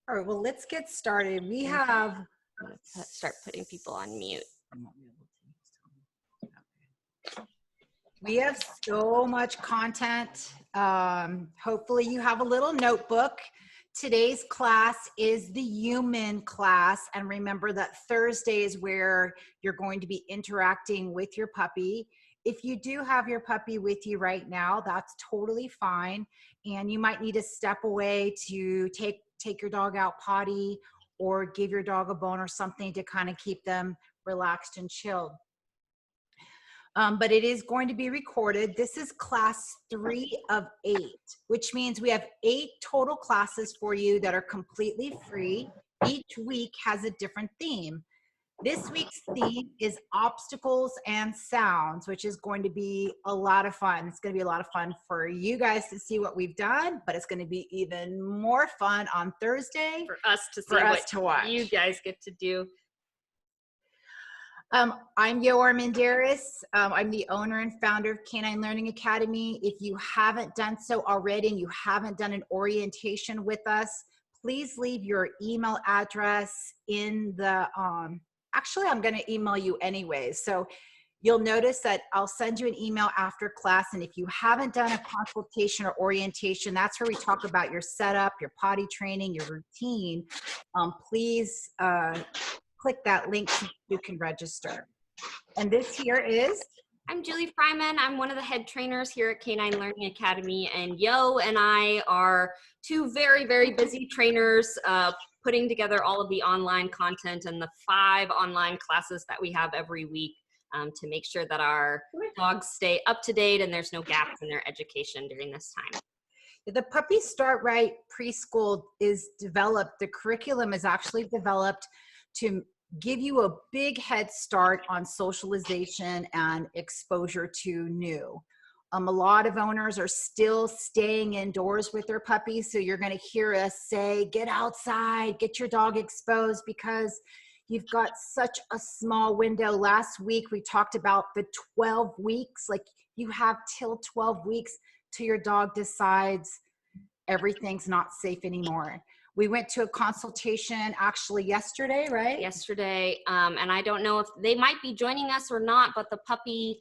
All right, well, let's get started. We have I'm gonna start putting people on mute. so much content. Hopefully you have a little notebook. Today's class is the human class. And remember that Thursday is where you're going to be interacting with your puppy. If you do have your puppy with you right now, that's totally fine. And you might need to step away to take your dog out potty or give your dog a bone or something to kind of keep them relaxed and chilled. But it is going to be recorded. This is class 3 of 8, which means we have 8 total classes for you that are completely free. Each week has a different theme. This week's theme is obstacles and sounds, which is going to be a lot of fun. It's going to be a lot of fun for you guys to see what we've done, but it's going to be even more fun on Thursday For us to see to watch. You guys get to do. I'm Yo Armendariz. I'm the owner and founder of Canine Learning Academy. If you haven't done so already and you haven't done an orientation with us, please leave your email address in the, actually I'm gonna email you anyways. So you'll notice that I'll send you an email after class. And if you haven't done a consultation or orientation, that's where we talk about your setup, your potty training, your routine. Please, click that link so you can register. And this here is? I'm Julie Fryman. I'm one of the head trainers here at Canine Learning Academy, and Yo and I are 2 very, very busy trainers putting together all of the online content and the 5 online classes that we have every week to make sure that our dogs stay up to date and there's no gaps in their education during this time. The Puppy Start Right preschool is developed, the curriculum is actually developed to give you a big head start on socialization and exposure to new. A lot of owners are still staying indoors with their puppies, so you're going to hear us say, get outside, get your dog exposed, because you've got such a small window. Last week, we talked about the 12 weeks, like you have till 12 weeks till your dog decides everything's not safe anymore. We went to a consultation actually yesterday, right? Yesterday, and I don't know if they might be joining us or not, but the puppy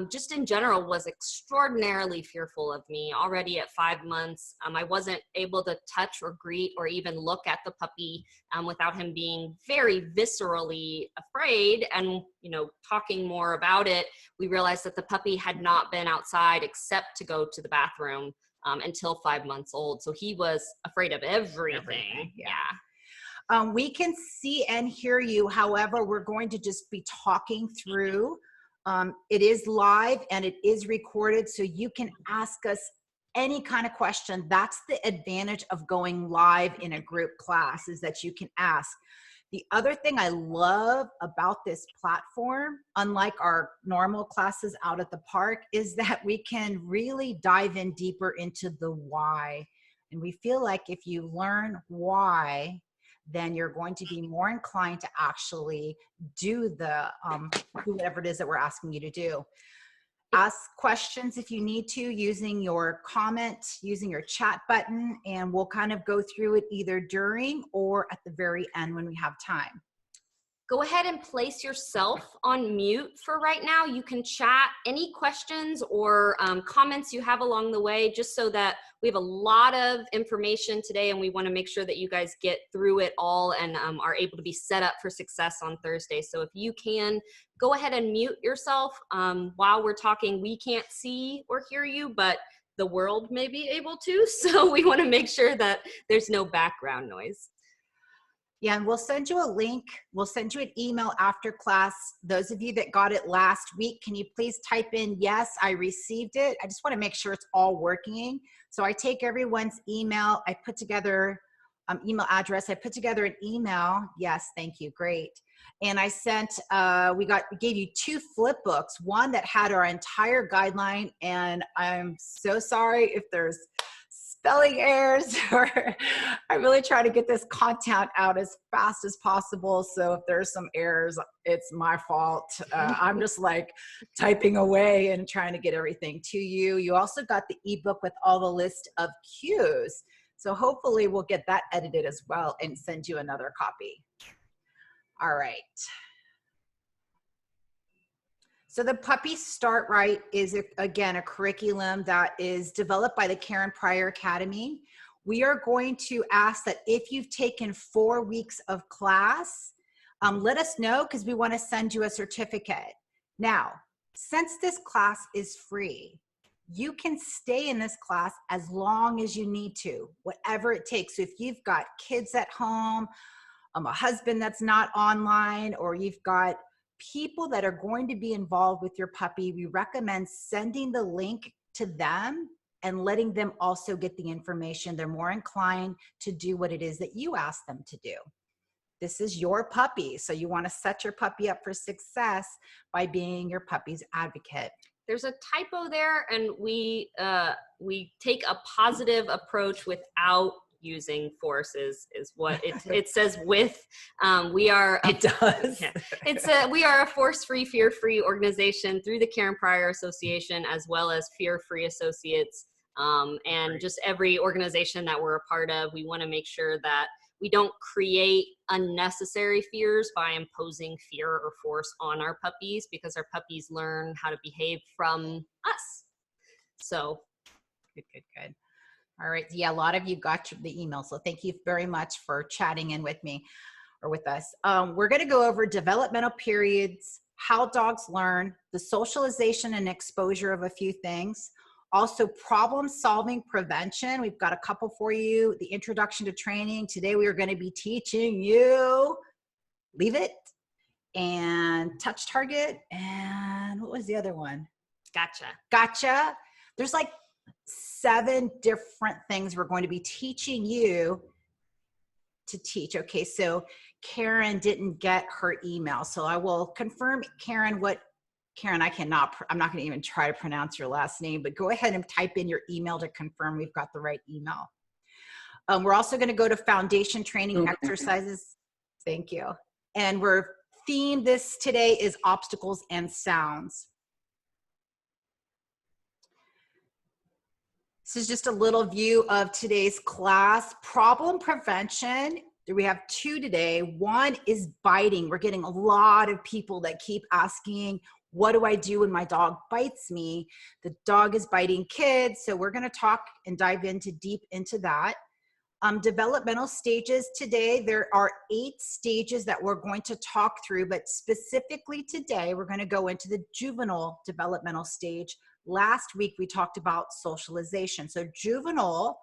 just in general was extraordinarily fearful of me already at 5 months. I wasn't able to touch or greet or even look at the puppy without him being very viscerally afraid. And, you know, talking more about it, we realized that the puppy had not been outside except to go to the bathroom until 5 months old. So he was afraid of everything. Yeah. We can see and hear you. However, we're going to just be talking through. It is live and it is recorded, so you can ask us any kind of question. That's the advantage of going live in a group class, is that you can ask. The other thing I love about this platform, unlike our normal classes out at the park, is that we can really dive in deeper into the why. And we feel like if you learn why, then you're going to be more inclined to actually do whatever it is that we're asking you to do. Ask questions if you need to, using your comment, using your chat button, and we'll kind of go through it either during or at the very end when we have time. Go ahead and place yourself on mute for right now. You can chat any questions or comments you have along the way, just so that we have a lot of information today and we want to make sure that you guys get through it all and are able to be set up for success on Thursday. So if you can, go ahead and mute yourself while we're talking. We can't see or hear you, but the world may be able to. So we want to make sure that there's no background noise. Yeah, and we'll send you a link. We'll send you an email after class. Those of you that got it last week, can you please type in, yes, I received it? I just want to make sure it's all working. So I take everyone's email. I put together email address. I put together an email. Yes, thank you. Great. And I sent, we gave you 2 flip books, one that had our entire guideline. And I'm so sorry if there's spelling errors, or I really try to get this content out as fast as possible. So if there's some errors, it's my fault. I'm just like typing away and trying to get everything to you. You also got the ebook with all the list of cues. So hopefully we'll get that edited as well and send you another copy. All right. So the Puppy Start Right is, again, a curriculum that is developed by the Karen Pryor Academy. We are going to ask that if you've taken 4 weeks of class, let us know because we want to send you a certificate. Now, since this class is free, you can stay in this class as long as you need to, whatever it takes. So if you've got kids at home, a husband that's not online, or you've got people that are going to be involved with your puppy, we recommend sending the link to them and letting them also get the information. They're more inclined to do what it is that you ask them to do. This is your puppy, so you want to set your puppy up for success by being your puppy's advocate. There's a typo there, and we take a positive approach without using force is what it says with. We are It does. Yeah. We are a force-free, fear-free organization through the Karen Pryor Association, as well as Fear-Free Associates, and just every organization that we're a part of. We want to make sure that we don't create unnecessary fears by imposing fear or force on our puppies, because our puppies learn how to behave from us. So Good. All right. Yeah, a lot of you got the email, so thank you very much for chatting in with me or with us. We're going to go over developmental periods, how dogs learn, the socialization and exposure of a few things, also problem-solving prevention. We've got a couple for you. The introduction to training. Today we are going to be teaching you Leave It and Touch Target. And what was the other one? Gotcha. There's like 7 different things we're going to be teaching you to teach. Okay, so Karen didn't get her email. So I will confirm, Karen, I'm not going to even try to pronounce your last name, but go ahead and type in your email to confirm we've got the right email. We're also going to go to foundation training exercises. Thank you. And we're themed this today is obstacles and sounds. This is just a little view of today's class. Problem prevention. We have 2 today. One is biting. We're getting a lot of people that keep asking, what do I do when my dog bites me? The dog is biting kids. So we're going to talk and dive deep into that. Developmental stages today. There are 8 stages that we're going to talk through, but specifically today, we're going to go into the juvenile developmental stage. Last week, we talked about socialization. So juvenile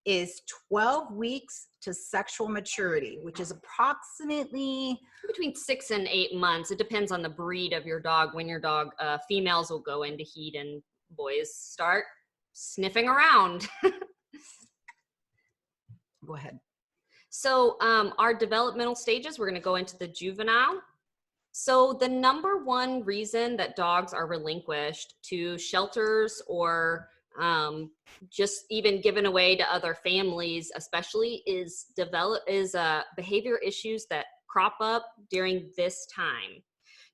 is 12 weeks to sexual maturity, which is approximately between 6 and 8 months. It depends on the breed of your dog. When your dog, females will go into heat and boys start sniffing around. Go ahead. So our developmental stages, we're going to go into the juvenile. So the number one reason that dogs are relinquished to shelters or just even given away to other families, especially, is behavior issues that crop up during this time.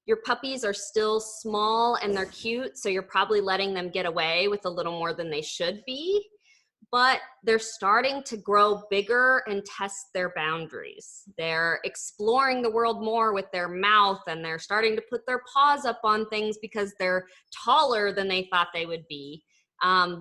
Your puppies are still small and they're cute, so you're probably letting them get away with a little more than they should be. But they're starting to grow bigger and test their boundaries. They're exploring the world more with their mouth, and they're starting to put their paws up on things because they're taller than they thought they would be.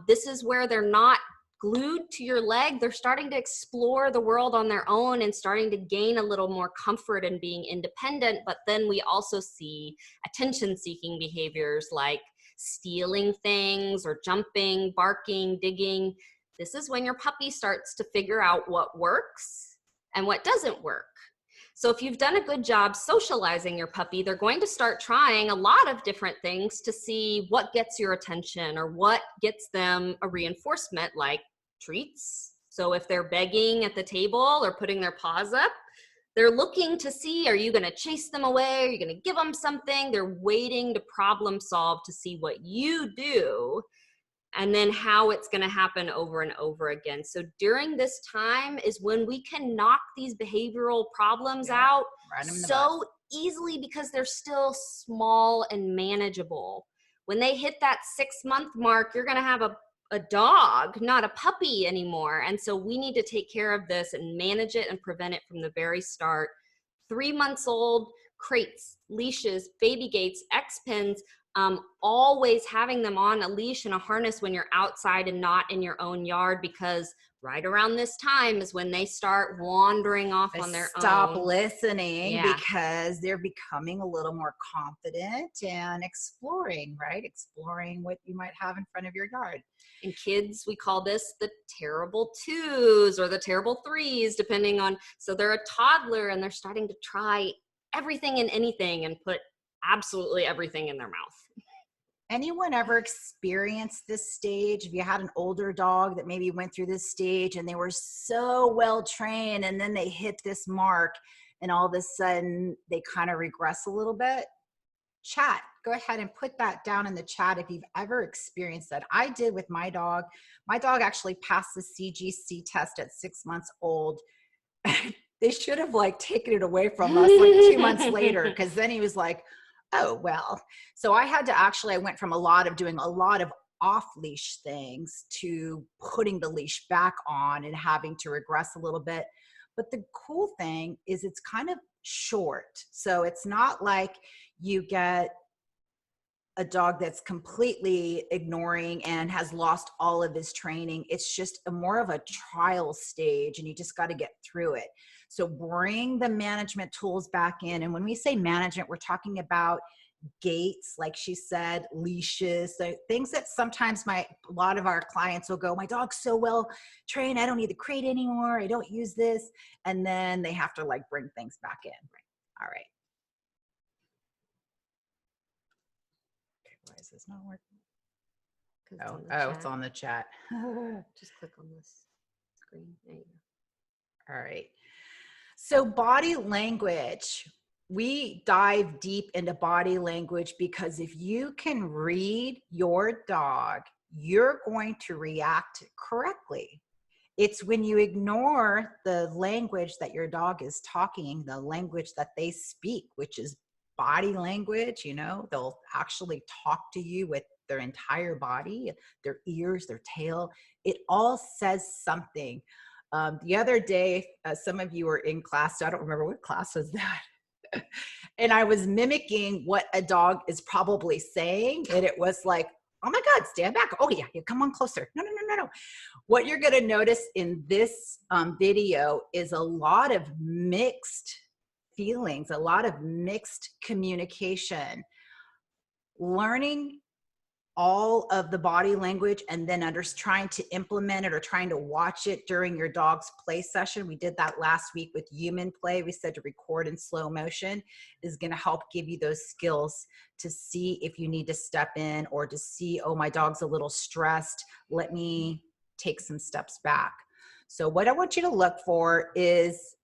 This is where they're not glued to your leg. They're starting to explore the world on their own and starting to gain a little more comfort in being independent. But then we also see attention-seeking behaviors like stealing things or jumping, barking, digging. This is when your puppy starts to figure out what works and what doesn't work. So if you've done a good job socializing your puppy, they're going to start trying a lot of different things to see what gets your attention or what gets them a reinforcement, like treats. So if they're begging at the table or putting their paws up, they're looking to see, are you going to chase them away? Are you going to give them something? They're waiting to problem solve to see what you do, and then how it's going to happen over and over again. So during this time is when we can knock these behavioral problems out so easily because they're still small and manageable. When they hit that 6-month mark, you're going to have a a dog, not a puppy anymore. And so we need to take care of this and manage it and prevent it from the very start. 3 months old, crates, leashes, baby gates, X pins, always having them on a leash and a harness when you're outside and not in your own yard, because right around this time is when they start wandering off on their own. Stop listening, Yeah. because they're becoming a little more confident and exploring, right? Exploring what you might have in front of your yard. And kids, we call this the terrible twos or the terrible threes, depending on, so they're a toddler and they're starting to try everything and anything and put absolutely everything in their mouth. Anyone ever experienced this stage? If you had an older dog that maybe went through this stage and they were so well trained and then they hit this mark and all of a sudden they kind of regress a little bit? Chat, go ahead and put that down in the chat if you've ever experienced that. I did with my dog. My dog actually passed the CGC test at 6 months old. They should have like taken it away from us like 2 months later, because then he was like, oh, well. So I had to actually, I went from doing a lot of off leash things to putting the leash back on and having to regress a little bit. But the cool thing is it's kind of short. So it's not like you get a dog that's completely ignoring and has lost all of his training. It's just more of a trial stage and you just got to get through it. So bring the management tools back in. And when we say management, we're talking about gates, like she said, leashes, so things that sometimes a lot of our clients will go, my dog's so well trained, I don't need the crate anymore, I don't use this. And then they have to like bring things back in. All right. Okay, why is this not working? It's on the chat. Just click on this screen. There you go. All right. So body language, we dive deep into body language because if you can read your dog, you're going to react correctly. It's when you ignore the language that your dog is talking, the language that they speak, which is body language. You know, they'll actually talk to you with their entire body, their ears, their tail. It all says something. The other day, some of you were in class, so I don't remember what class was that. And I was mimicking what a dog is probably saying. And it was like, oh my God, stand back. Oh yeah, come on closer. No. What you're gonna notice in this video is a lot of mixed feelings, a lot of mixed communication. Learning all of the body language and then trying to implement it or trying to watch it during your dog's play session. We did that last week with human play. We said to record in slow motion is going to help give you those skills to see if you need to step in or to see, oh, my dog's a little stressed. Let me take some steps back. So what I want you to look for is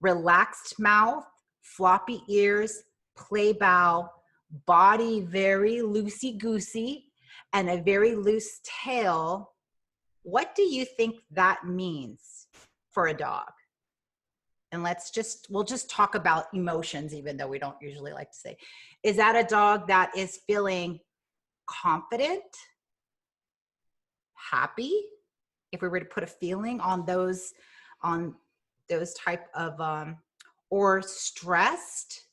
relaxed mouth, floppy ears, play bow, body very loosey-goosey, and a very loose tail. What do you think that means for a dog? And we'll just talk about emotions, even though we don't usually like to say. Is that a dog that is feeling confident, happy? If we were to put a feeling on those type of, or stressed?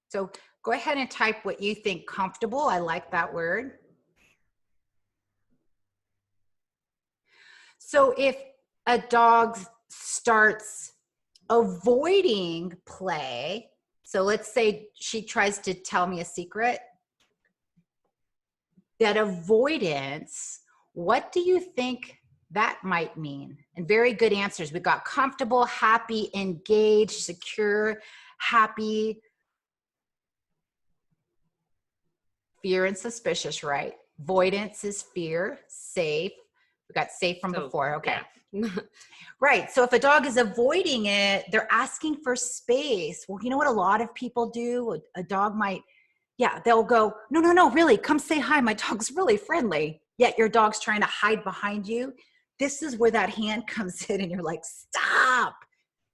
So go ahead and type what you think comfortable. I like that word. So if a dog starts avoiding play, so let's say she tries to tell me a secret, that avoidance, what do you think that might mean? And very good answers. We've got comfortable, happy, engaged, secure, happy, fear and suspicious, right? Avoidance is fear, safe. We got safe from before, okay. Yeah. Right, so if a dog is avoiding it, they're asking for space. Well, you know what a lot of people do? A dog might, they'll go, no, really, come say hi. My dog's really friendly. Yet your dog's trying to hide behind you. This is where that hand comes in and you're like, stop.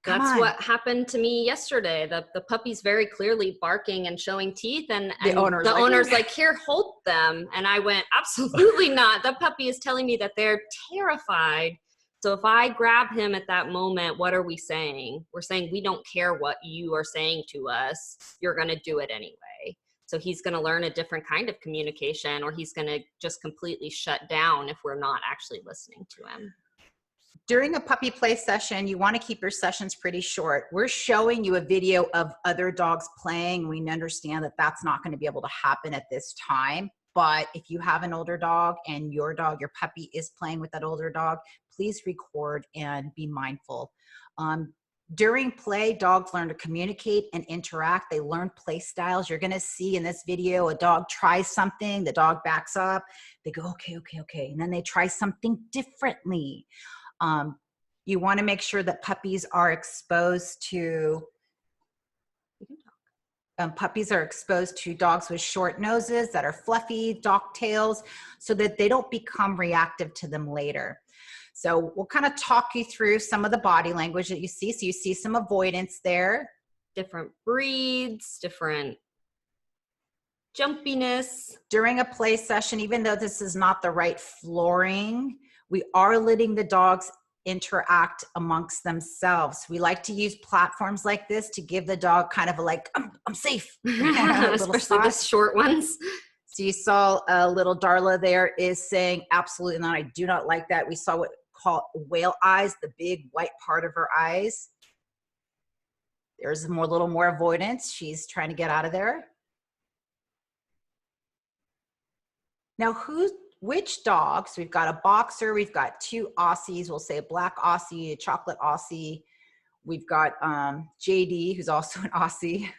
Come That's on. what happened to me yesterday. The puppy's very clearly barking and showing teeth, and The owner's the like, owner's like, here, hold them. And I went, absolutely not. The puppy is telling me that they're terrified. So if I grab him at that moment, what are we saying? We're saying, we don't care what you are saying to us. You're going to do it anyway. So he's going to learn a different kind of communication, or he's going to just completely shut down if we're not actually listening to him. During a puppy play session, you want to keep your sessions pretty short. We're showing you a video of other dogs playing. We understand that that's not going to be able to happen at this time. But if you have an older dog and your puppy is playing with that older dog, please record and be mindful. During play, dogs learn to communicate and interact. They learn play styles. You're going to see in this video, a dog tries something, the dog backs up. They go, okay, okay, okay. And then they try something differently. You want to make sure that puppies are exposed to dogs with short noses that are fluffy, dock tails, so that they don't become reactive to them later. So we'll kind of talk you through some of the body language that you see. So you see some avoidance there. Different breeds, different jumpiness. During a play session, even though this is not the right flooring, we are letting the dogs interact amongst themselves. We like to use platforms like this to give the dog kind of a like, I'm safe. Especially the short ones. So you saw little Darla there is saying, absolutely not, I do not like that. We saw what called whale eyes, the big white part of her eyes. There's a little more avoidance. She's trying to get out of there. Now, which dogs? We've got a boxer, we've got two Aussies. We'll say a black Aussie, a chocolate Aussie. We've got JD, who's also an Aussie.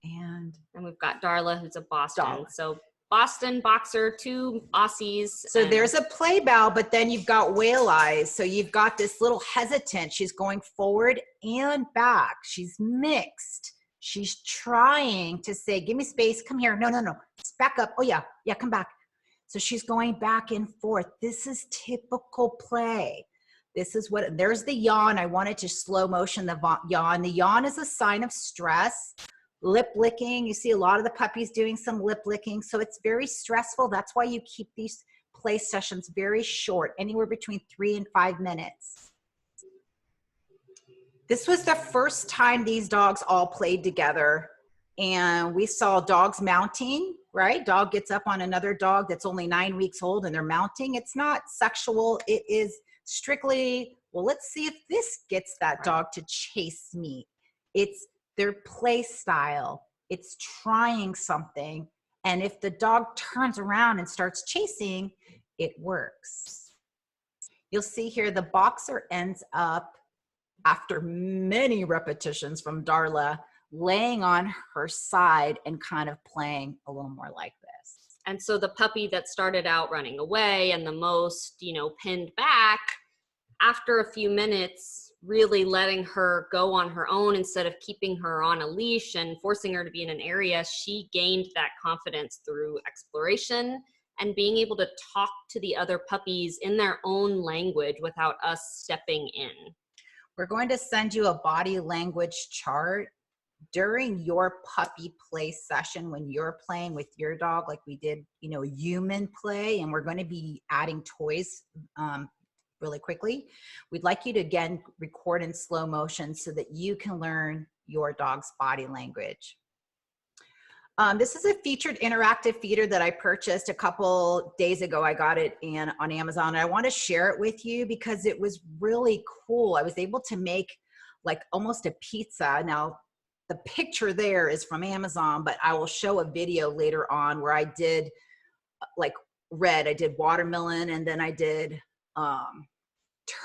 And we've got Darla, who's a Boston. Darla. So Boston, boxer, two Aussies. So there's a play bow, but then you've got whale eyes. So you've got this little hesitant. She's going forward and back. She's mixed. She's trying to say, give me space. Come here. No, no, no. Just back up. Oh, yeah. Yeah, come back. So she's going back and forth. This is typical play. This is what, there's the yawn. I wanted to slow motion the yawn. The yawn is a sign of stress. Lip licking. You see a lot of the puppies doing some lip licking. So it's very stressful. That's why you keep these play sessions very short, anywhere between 3 and 5 minutes. This was the first time these dogs all played together. And we saw dogs mounting, right? Dog gets up on another dog that's only 9 weeks old and they're mounting. It's not sexual. It is strictly, well, let's see if this gets that dog to chase me. It's their play style. It's trying something. And if the dog turns around and starts chasing, it works. You'll see here the boxer ends up, after many repetitions from Darla, laying on her side and kind of playing a little more like this. And so the puppy that started out running away and the most, pinned back, after a few minutes, really letting her go on her own instead of keeping her on a leash and forcing her to be in an area, she gained that confidence through exploration and being able to talk to the other puppies in their own language without us stepping in. We're going to send you a body language chart during your puppy play session when you're playing with your dog, like we did, human play, and we're going to be adding toys really quickly. We'd like you to, again, record in slow motion so that you can learn your dog's body language. This is a featured interactive feeder that I purchased a couple days ago. I got it on Amazon. I want to share it with you because it was really cool. I was able to make like almost a pizza. Now, the picture there is from Amazon, but I will show a video later on where I did like red. I did watermelon, and then I did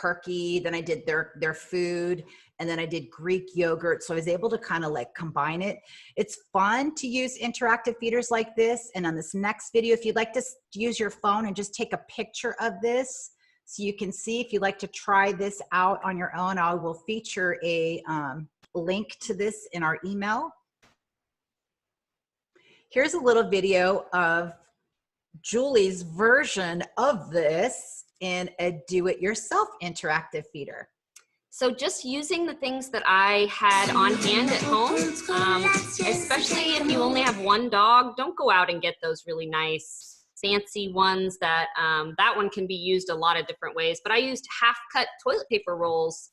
turkey, then I did their food, and then I did Greek yogurt. So I was able to kind of like combine it. It's fun to use interactive feeders like this. And on this next video, if you'd like to use your phone and just take a picture of this so you can see, if you'd like to try this out on your own, I will feature a link to this in our email. Here's a little video of Julie's version of this in a do-it-yourself interactive feeder. So just using the things that I had on hand at home, especially if you only have one dog, don't go out and get those really nice fancy ones that that one can be used a lot of different ways. But I used half-cut toilet paper rolls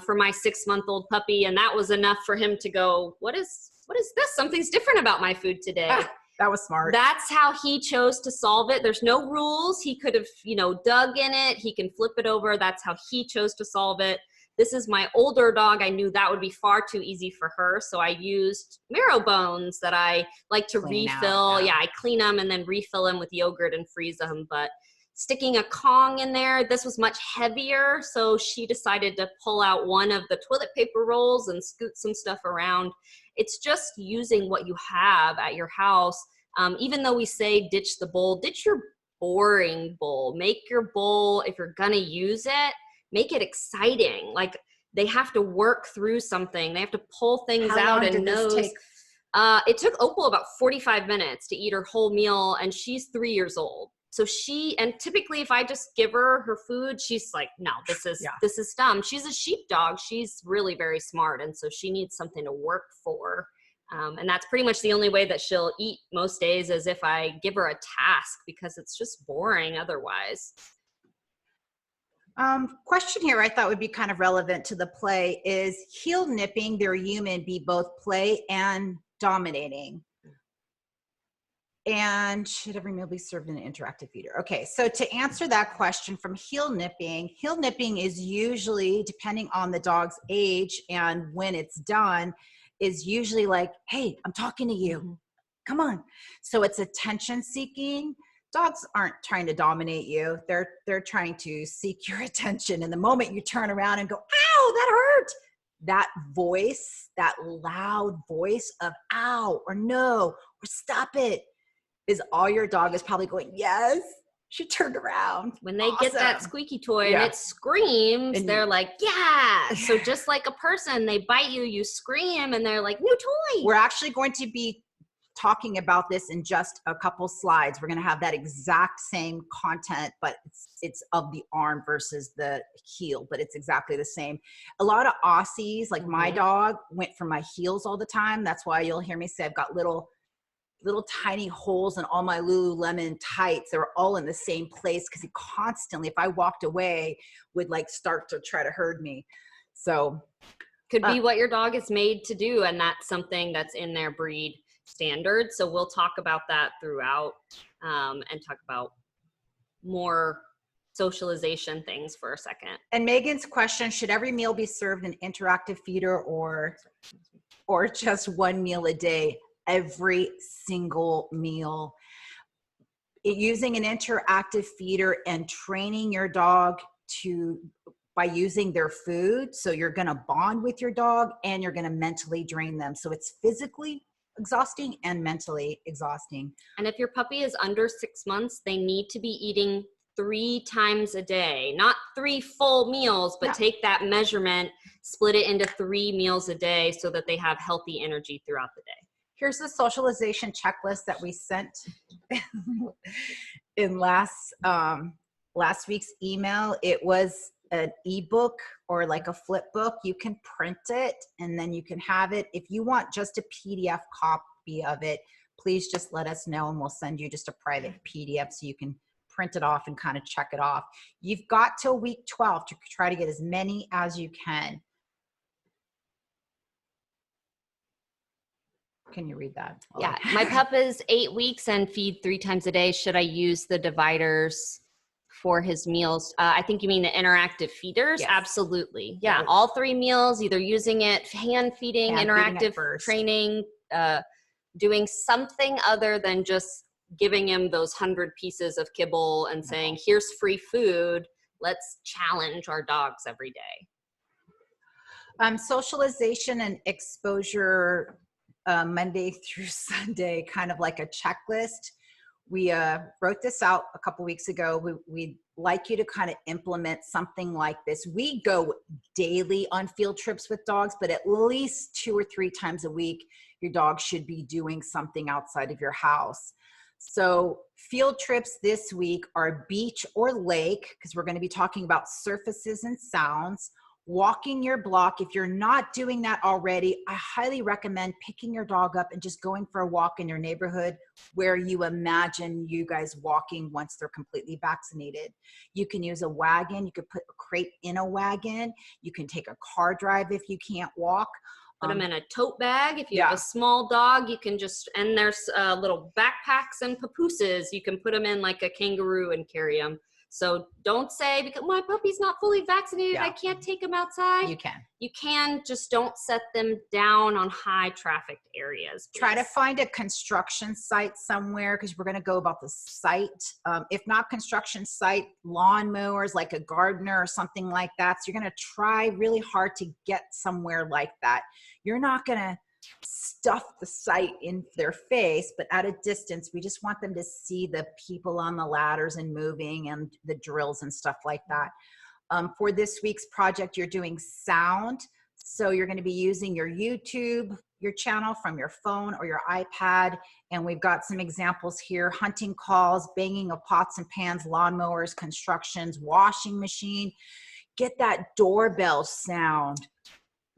for my 6-month-old puppy, and that was enough for him to go, what is this? Something's different about my food today. That was smart. That's how he chose to solve it. There's no rules. He could have, dug in it. He can flip it over. That's how he chose to solve it. This is my older dog. I knew that would be far too easy for her. So I used marrow bones that I like to refill. Yeah, I clean them and then refill them with yogurt and freeze them. But sticking a Kong in there, this was much heavier. So she decided to pull out one of the toilet paper rolls and scoot some stuff around. It's just using what you have at your house. Even though we say ditch the bowl, ditch your boring bowl. Make your bowl, if you're gonna use it, make it exciting. Like they have to work through something. They have to pull things out and nose. It took Opal about 45 minutes to eat her whole meal, and she's 3 years old. So and typically if I just give her food, she's like, no, this is dumb. She's a sheepdog. She's really very smart. And so she needs something to work for. And that's pretty much the only way that she'll eat most days, is if I give her a task, because it's just boring otherwise. Question here I thought would be kind of relevant to the play is, heel nipping their human be both play and dominating? And should every meal be served in an interactive feeder? Okay, so to answer that question, from heel nipping is usually, depending on the dog's age and when it's done, is usually like, hey, I'm talking to you. Come on. So it's attention seeking. Dogs aren't trying to dominate you. They're trying to seek your attention. And the moment you turn around and go, ow, that hurt, that voice, that loud voice of ow, or no, or stop it, is all your dog is probably going, yes, she turned around. When they get that squeaky toy and it screams, they're like, yeah. So just like a person, they bite you, you scream, and they're like, new toy. We're actually going to be talking about this in just a couple slides. We're going to have that exact same content, but it's of the arm versus the heel, but it's exactly the same. A lot of Aussies, like my dog, went for my heels all the time. That's why you'll hear me say I've got little tiny holes in all my Lululemon tights. They were all in the same place because he constantly, if I walked away, would like start to try to herd me. So could be what your dog is made to do, and that's something that's in their breed standard. So we'll talk about that throughout, and talk about more socialization things for a second. And Megan's question, should every meal be served in interactive feeder or just one meal a day? Every single meal. Using an interactive feeder and training your dog by using their food. So you're going to bond with your dog and you're going to mentally drain them. So it's physically exhausting and mentally exhausting. And if your puppy is under 6 months, they need to be eating 3 times a day, not 3 full meals, but take that measurement, split it into 3 meals a day so that they have healthy energy throughout the day. Here's the socialization checklist that we sent in last week's email. It was an ebook or like a flip book. You can print it and then you can have it. If you want just a PDF copy of it, please just let us know and we'll send you just a private PDF so you can print it off and kind of check it off. You've got till week 12 to try to get as many as you can. Can you read that? Yeah, my pup is 8 weeks and feed 3 times a day. Should I use the dividers for his meals? I think you mean the interactive feeders. Yes. Absolutely. Yeah, all 3 meals, either using it, hand feeding, interactive training, doing something other than just giving him those 100 pieces of kibble and saying, here's free food. Let's challenge our dogs every day. Socialization and exposure, Monday through Sunday, kind of like a checklist. We wrote this out a couple weeks ago. We'd like you to kind of implement something like this. We go daily on field trips with dogs, but at least 2 or 3 times a week, your dog should be doing something outside of your house. So field trips this week are beach or lake, because we're going to be talking about surfaces and sounds, walking your block. If you're not doing that already, I highly recommend picking your dog up and just going for a walk in your neighborhood where you imagine you guys walking once they're completely vaccinated. You can use a wagon. You could put a crate in a wagon. You can take a car drive if you can't walk. Put them in a tote bag. If you Yeah. have a small dog, you can just, and there's little backpacks and papooses. You can put them in like a kangaroo and carry them. So don't say, because my puppy's not fully vaccinated, Yeah. I can't take him outside. You can. You can, just don't set them down on high trafficked areas. Try to please. find a construction site somewhere, because we're going to go about the site. If not construction site, lawn mowers, like a gardener or something like that. So you're going to try really hard to get somewhere like that. You're not going to stuff the site in their face, but at a distance, we just want them to see the people on the ladders and moving and the drills and stuff like that. For this week's project, you're doing sound. So you're going to be using your YouTube, your channel from your phone or your iPad. And we've got some examples here: hunting calls, banging of pots and pans, lawnmowers, constructions, washing machine. Get that doorbell sound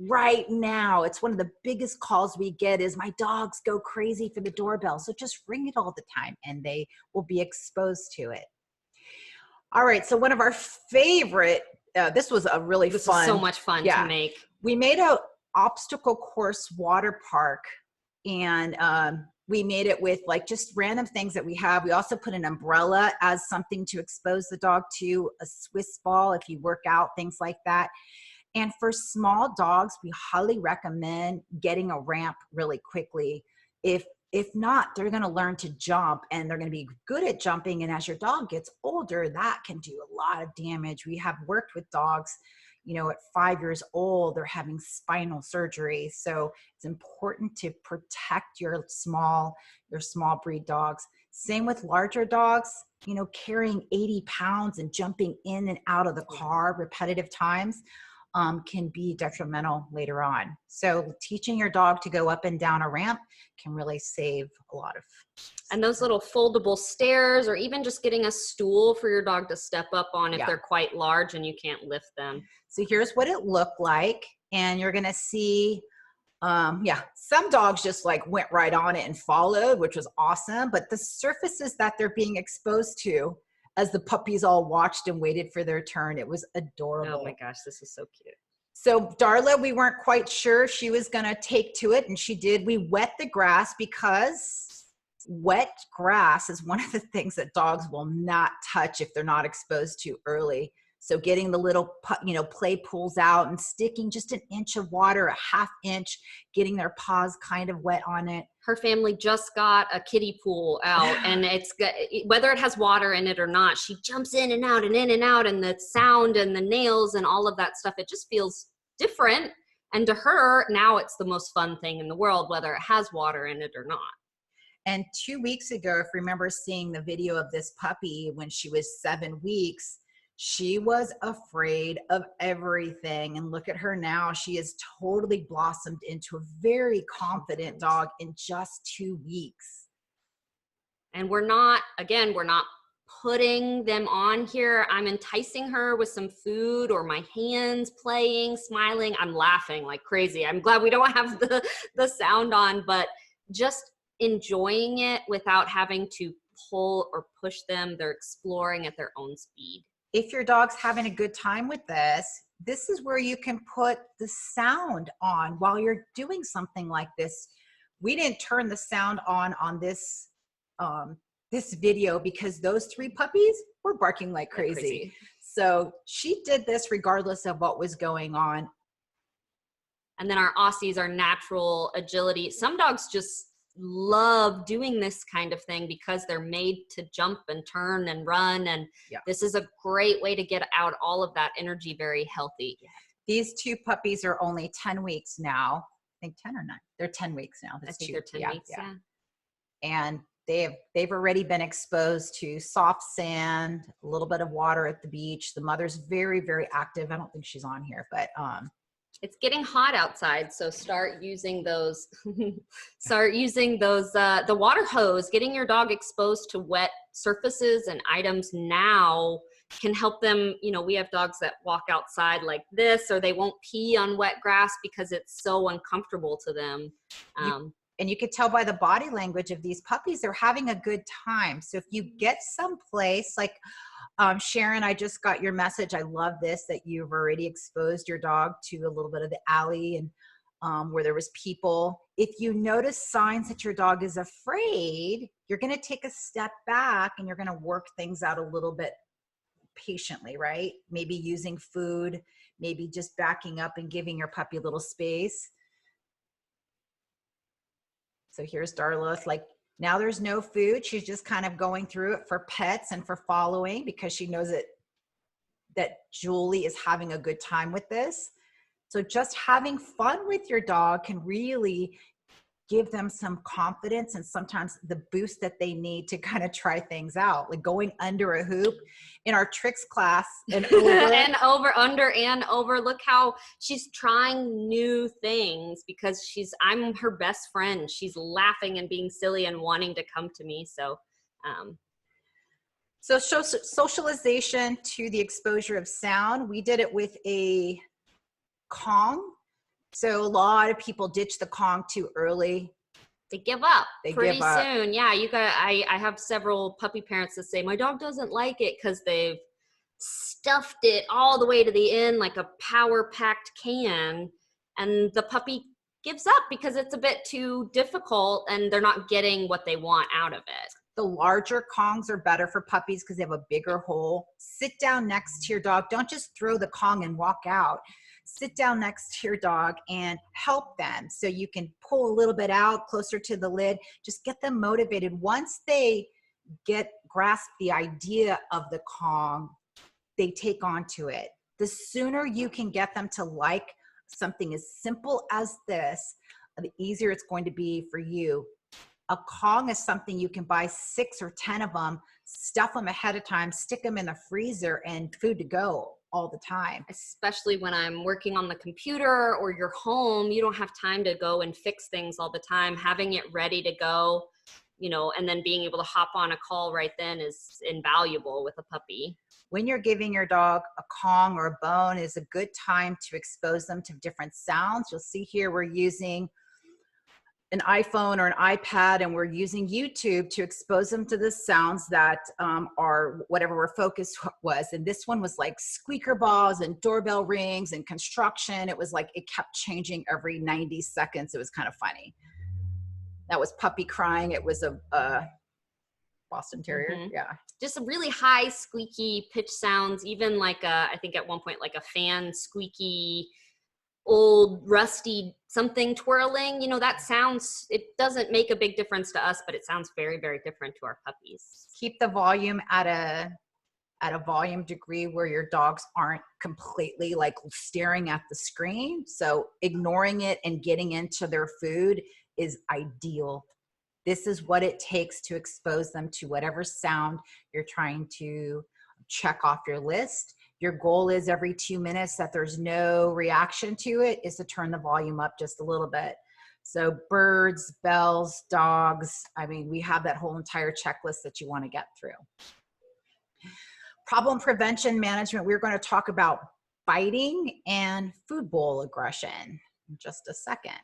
right now. It's one of the biggest calls we get is my dogs go crazy for the doorbell. So just ring it all the time and they will be exposed to it. All right. So one of our favorite, this was a really This fun. is so much fun to make. We made a obstacle course water park, and we made it with like just random things that we have. We also put an umbrella as something to expose the dog to, a Swiss ball if you work out, things like that. And for small dogs, we highly recommend getting a ramp really quickly. If not, they're going to learn to jump and they're going to be good at jumping. And as your dog gets older, that can do a lot of damage. We have worked with dogs, you know, at 5 years old, they're having spinal surgery. So it's important to protect your small breed dogs. Same with larger dogs, you know, carrying 80 pounds and jumping in and out of the car repetitive times can be detrimental later on. So teaching your dog to go up and down a ramp can really save a lot of. And those little foldable stairs, or even just getting a stool for your dog to step up on if they're quite large and you can't lift them. So here's what it looked like. And you're going to see, some dogs just like went right on it and followed, which was awesome. But the surfaces that they're being exposed to as the puppies all watched and waited for their turn, it was adorable. Oh my gosh, this is so cute. So Darla, we weren't quite sure if she was going to take to it, and she did. We wet the grass because wet grass is one of the things that dogs will not touch if they're not exposed to early. So getting the little, play pools out and sticking just an inch of water, a half inch, getting their paws kind of wet on it. Her family just got a kiddie pool out, and it's whether it has water in it or not, she jumps in and out and in and out, and the sound and the nails and all of that stuff, it just feels different. And to her, now it's the most fun thing in the world, whether it has water in it or not. And 2 weeks ago, if you remember seeing the video of this puppy when she was 7 weeks, she was afraid of everything. And look at her now. She has totally blossomed into a very confident dog in just 2 weeks. And we're not putting them on here. I'm enticing her with some food or my hands, playing, smiling. I'm laughing like crazy. I'm glad we don't have the sound on, but just enjoying it without having to pull or push them. They're exploring at their own speed. If your dog's having a good time with this is where you can put the sound on while you're doing something like this. We didn't turn the sound on this this video because those 3 puppies were barking like crazy. So she did this regardless of what was going on. And then our Aussies are natural agility. Some dogs just love doing this kind of thing because they're made to jump and turn and run. And this is a great way to get out all of that energy very healthy. These 2 puppies are only 10 weeks now. I think 10 or 9. They're 10 weeks now. I think they're 10 weeks, yeah. And they've already been exposed to soft sand, a little bit of water at the beach. The mother's very, very active. I don't think she's on here, but It's getting hot outside, so start using those, the water hose. Getting your dog exposed to wet surfaces and items now can help them. We have dogs that walk outside like this, or they won't pee on wet grass because it's so uncomfortable to them. And you could tell by the body language of these puppies, they're having a good time. So if you get someplace like, Sharon, I just got your message. I love this, that you've already exposed your dog to a little bit of the alley and where there was people. If you notice signs that your dog is afraid, you're going to take a step back and you're going to work things out a little bit patiently, right? Maybe using food, maybe just backing up and giving your puppy a little space. So here's Darla, like, now there's no food. She's just kind of going through it for pets and for following, because she knows that Julie is having a good time with this. So just having fun with your dog can really give them some confidence and sometimes the boost that they need to kind of try things out, like going under a hoop in our tricks class and over and over, under and over. Look how she's trying new things because I'm her best friend. She's laughing and being silly and wanting to come to me. So socialization to the exposure of sound. We did it with a Kong. So a lot of people ditch the Kong too early. They give up pretty give up. soon. Yeah, I have several puppy parents that say my dog doesn't like it because they've stuffed it all the way to the end like a power-packed can, and the puppy gives up because it's a bit too difficult and they're not getting what they want out of it. The larger Kongs are better for puppies because they have a bigger hole. Sit down next to your dog. Don't just throw the Kong and walk out. Sit down next to your dog and help them. So you can pull a little bit out closer to the lid. Just get them motivated. Once they grasp the idea of the Kong, they take on to it. The sooner you can get them to like something as simple as this, the easier it's going to be for you. A Kong is something you can buy 6 or 10 of them, stuff them ahead of time, stick them in the freezer, and food to go all the time. Especially when I'm working on the computer or you're home, you don't have time to go and fix things all the time. Having it ready to go, and then being able to hop on a call right then is invaluable with a puppy. When you're giving your dog a Kong or a bone is a good time to expose them to different sounds. You'll see here we're using an iPhone or an iPad, and we're using YouTube to expose them to the sounds that are whatever our focus was. And this one was like squeaker balls and doorbell rings and construction. It was like it kept changing every 90 seconds. It was kind of funny. That was puppy crying. It was a Boston Terrier. Mm-hmm. Yeah. Just some really high squeaky pitch sounds, even like I think at one point, like a fan squeaky, old rusty something twirling, that sounds, it doesn't make a big difference to us, but it sounds very, very different to our puppies. Keep the volume at a volume degree where your dogs aren't completely like staring at the screen. So ignoring it and getting into their food is ideal. This is what it takes to expose them to whatever sound you're trying to check off your list. Your goal is every 2 minutes that there's no reaction to it is to turn the volume up just a little bit. So birds, bells, dogs, we have that whole entire checklist that you want to get through. Problem prevention management, we're going to talk about biting and food bowl aggression in just a second.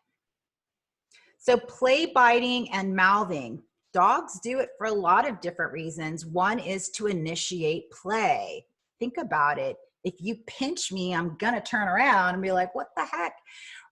So play biting and mouthing. Dogs do it for a lot of different reasons. One is to initiate play. Think about it. If you pinch me, I'm going to turn around and be like, what the heck,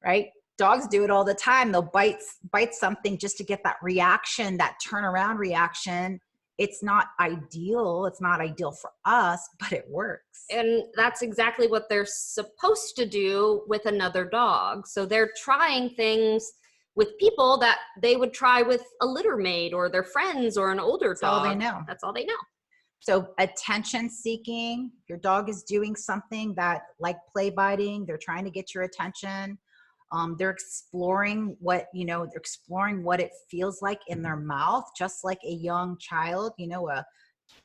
right? Dogs do it all the time. They'll bite something just to get that reaction, that turnaround reaction. It's not ideal. It's not ideal for us, but it works. And that's exactly what they're supposed to do with another dog. So they're trying things with people that they would try with a litter mate or their friends or an older dog. That's all they know. That's all they know. So attention seeking, your dog is doing something that like play biting, they're trying to get your attention. They're exploring what it feels like in their mouth, just like a young child, a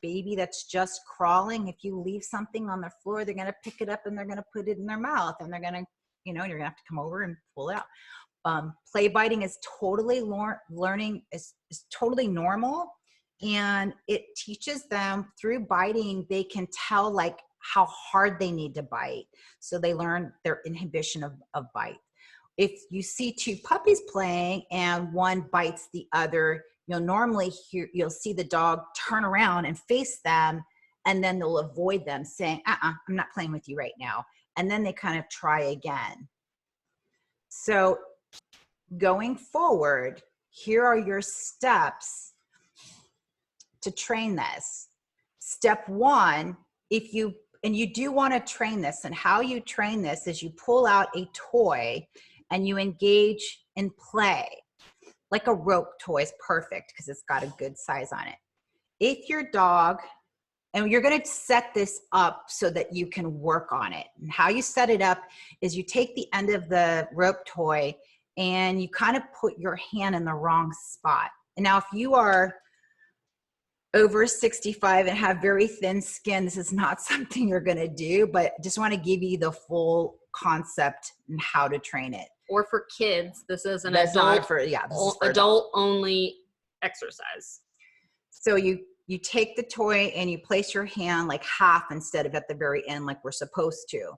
baby that's just crawling. If you leave something on the floor, they're going to pick it up and they're going to put it in their mouth and they're going to you know, and you're gonna have to come over and pull it out. Play biting is totally learning is totally normal, and it teaches them through biting. They can tell like how hard they need to bite, so they learn their inhibition of bite. If you see two puppies playing and one bites the other, you'll see the dog turn around and face them, and then they'll avoid them, saying, I'm not playing with you right now. And then they kind of try again. So going forward, here are your steps to train this. Step one, you do want to train this, and how you train this is you pull out a toy and you engage in play. Like a rope toy is perfect because it's got a good size on it. If your dog, and you're going to set this up so that you can work on it. And how you set it up is you take the end of the rope toy and you kind of put your hand in the wrong spot. And now if you are over 65 and have very thin skin, this is not something you're going to do, but just want to give you the full concept and how to train it. Or for kids, this is an adult only exercise. So you take the toy and you place your hand like half instead of at the very end like we're supposed to.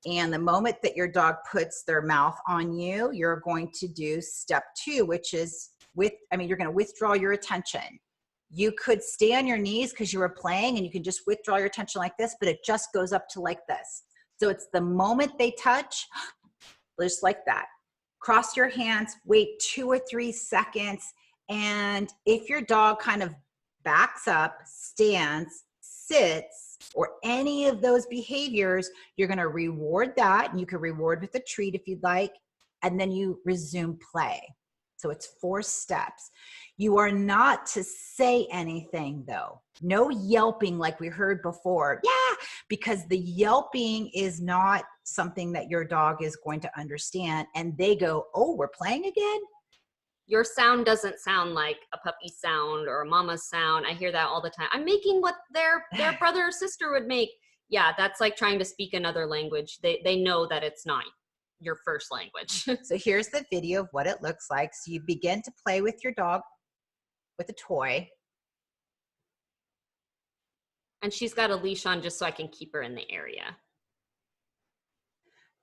And the moment that your dog puts their mouth on you, you're going to do step two, which is you're going to withdraw your attention. You could stay on your knees because you were playing and you can just withdraw your attention like this, but it just goes up to like this. So it's the moment they touch, just like that. Cross your hands, wait 2 or 3 seconds. And if your dog kind of backs up, stands, sits, or any of those behaviors, you're going to reward that. And you can reward with a treat if you'd like. And then you resume play. So it's 4 steps. You are not to say anything though. No yelping like we heard before. Yeah, because the yelping is not something that your dog is going to understand. And they go, oh, we're playing again? Your sound doesn't sound like a puppy sound or a mama's sound. I hear that all the time. I'm making what their brother or sister would make. Yeah, that's like trying to speak another language. They know that it's not your first language. So here's the video of what it looks like. So you begin to play with your dog with a toy. And she's got a leash on just so I can keep her in the area.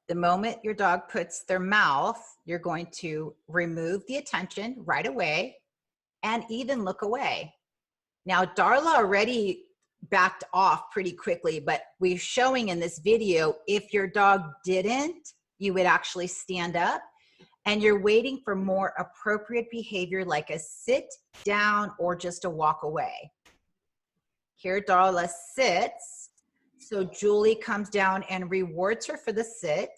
The moment your dog puts their mouth, you're going to remove the attention right away and even look away. Now, Darla already backed off pretty quickly, but we're showing in this video, if your dog didn't, you would actually stand up, and you're waiting for more appropriate behavior like a sit down or just a walk away. Here, Darla sits. So Julie comes down and rewards her for the sit.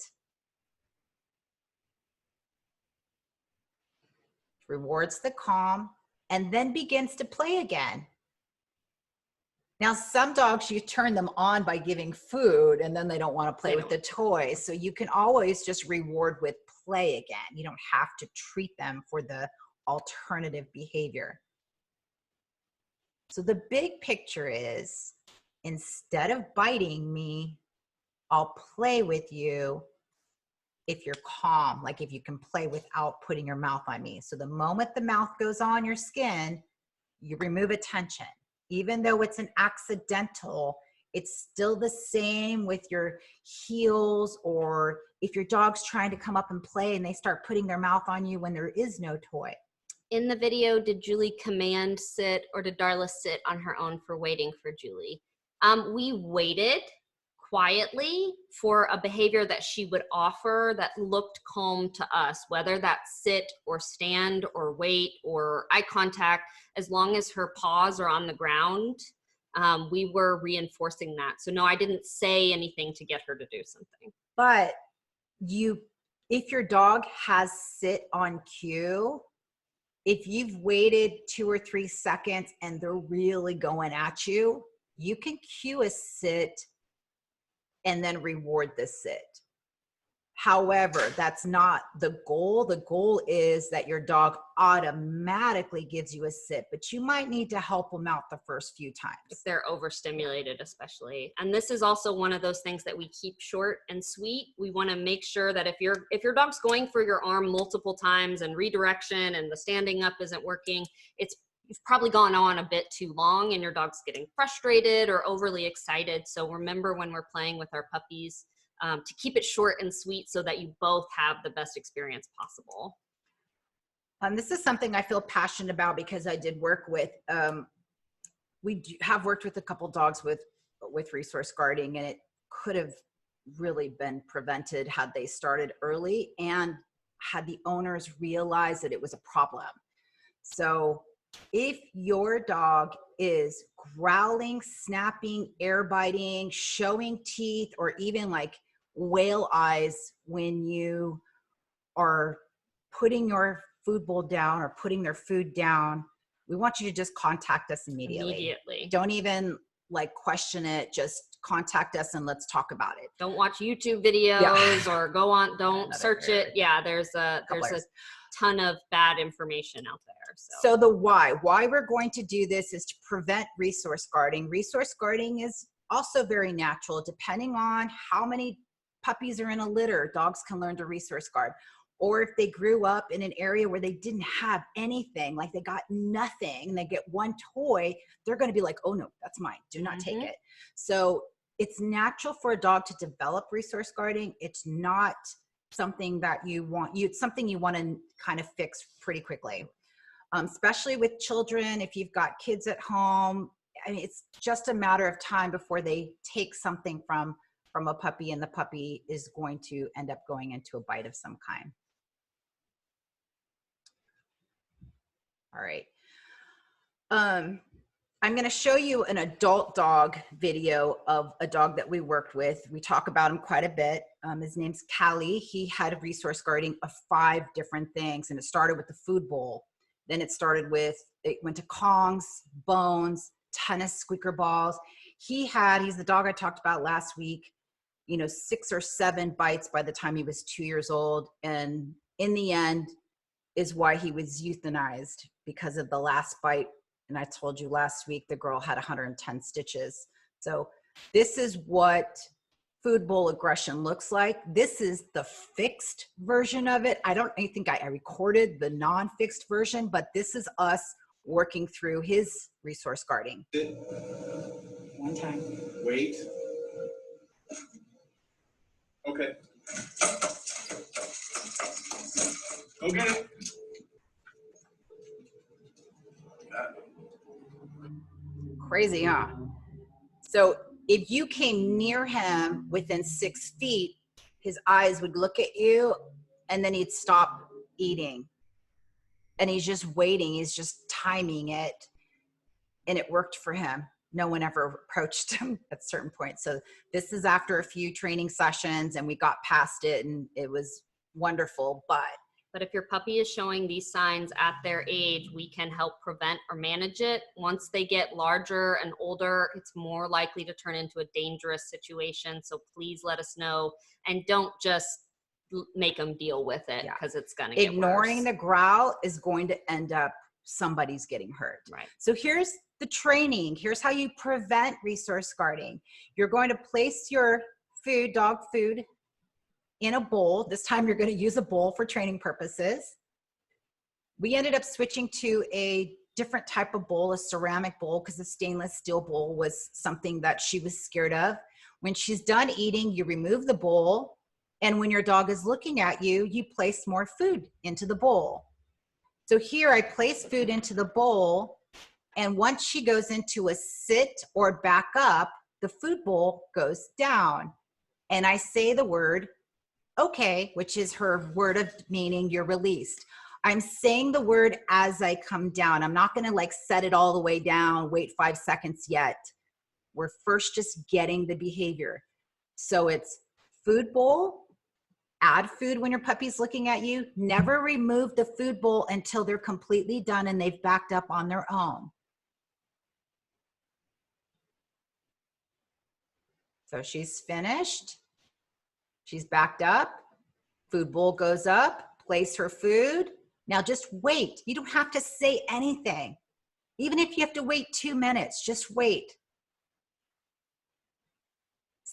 Rewards the calm, and then begins to play again. Now, some dogs, you turn them on by giving food, and then they don't want to play with the toys. So you can always just reward with play again. You don't have to treat them for the alternative behavior. So the big picture is, instead of biting me, I'll play with you if you're calm, like if you can play without putting your mouth on me. So the moment the mouth goes on your skin, you remove attention. Even though it's an accidental, it's still the same with your heels, or if your dog's trying to come up and play and they start putting their mouth on you when there is no toy. In the video, did Julie command sit, or did Darla sit on her own for waiting for Julie? We waited quietly for a behavior that she would offer that looked calm to us, whether that's sit or stand or wait or eye contact. As long as her paws are on the ground, we were reinforcing that. So no, I didn't say anything to get her to do something. But if your dog has sit on cue, if you've waited 2 or 3 seconds and they're really going at you, you can cue a sit and then reward the sit. However, that's not the goal. The goal is that your dog automatically gives you a sit, but you might need to help them out the first few times. If they're overstimulated, especially. And this is also one of those things that we keep short and sweet. We want to make sure that if your dog's going for your arm multiple times and redirection and the standing up isn't working, you've probably gone on a bit too long and your dog's getting frustrated or overly excited. So remember when we're playing with our puppies, to keep it short and sweet so that you both have the best experience possible. This is something I feel passionate about because I did work with, have worked with a couple dogs with resource guarding, and it could have really been prevented had they started early and had the owners realize that it was a problem. So if your dog is growling, snapping, air biting, showing teeth, or even like whale eyes when you are putting your food bowl down or putting their food down, we want you to just contact us immediately. Don't even like question it. Just contact us and let's talk about it. Don't watch YouTube videos or go on, don't search it. Yeah, there's a ton of bad information out there. So the why we're going to do this is to prevent resource guarding. Resource guarding is also very natural. Depending on how many puppies are in a litter, dogs can learn to resource guard. Or if they grew up in an area where they didn't have anything, like they got nothing and they get one toy, they're going to be like, oh no, that's mine. Do not take it. So it's natural for a dog to develop resource guarding. It's not something that it's something you want to kind of fix pretty quickly. Especially with children, if you've got kids at home, I mean, it's just a matter of time before they take something from a puppy and the puppy is going to end up going into a bite of some kind. All right. I'm going to show you an adult dog video of a dog that we worked with. We talk about him quite a bit. His name's Callie. He had a resource guarding of 5 different things, and it started with the food bowl. Then it went to Kongs, bones, tennis squeaker balls. He's the dog I talked about last week, 6 or 7 bites by the time he was 2 years old. And in the end is why he was euthanized, because of the last bite. And I told you last week, the girl had 110 stitches. So this is what food bowl aggression looks like. This is the fixed version of it. I think I recorded the non-fixed version, but this is us working through his resource guarding. One time. Wait. Okay. Okay. Crazy, huh? So if you came near him within 6 feet, his eyes would look at you and then he'd stop eating. And he's just waiting. He's just timing it. And it worked for him. No one ever approached him at a certain point. So this is after a few training sessions and we got past it and it was wonderful. But if your puppy is showing these signs at their age, we can help prevent or manage it. Once they get larger and older, it's more likely to turn into a dangerous situation. So please let us know and don't just make them deal with it, because it's going to get worse. Ignoring the growl is going to end up somebody's getting hurt. Right. So here's the training. Here's how you prevent resource guarding. You're going to place your dog food, in a bowl. This time you're going to use a bowl for training purposes. We ended up switching to a different type of bowl, a ceramic bowl, because the stainless steel bowl was something that she was scared of. When she's done eating, you remove the bowl. And when your dog is looking at you, you place more food into the bowl. So here I place food into the bowl. And once she goes into a sit or back up, the food bowl goes down. And I say the word, okay, which is her word of meaning you're released. I'm saying the word as I come down. I'm not going to like set it all the way down, wait 5 seconds yet. We're first just getting the behavior. So it's food bowl, add food when your puppy's looking at you. Never remove the food bowl until they're completely done and they've backed up on their own. So she's finished. She's backed up. Food bowl goes up, place her food. Now just wait. You don't have to say anything. Even if you have to wait 2 minutes, just wait.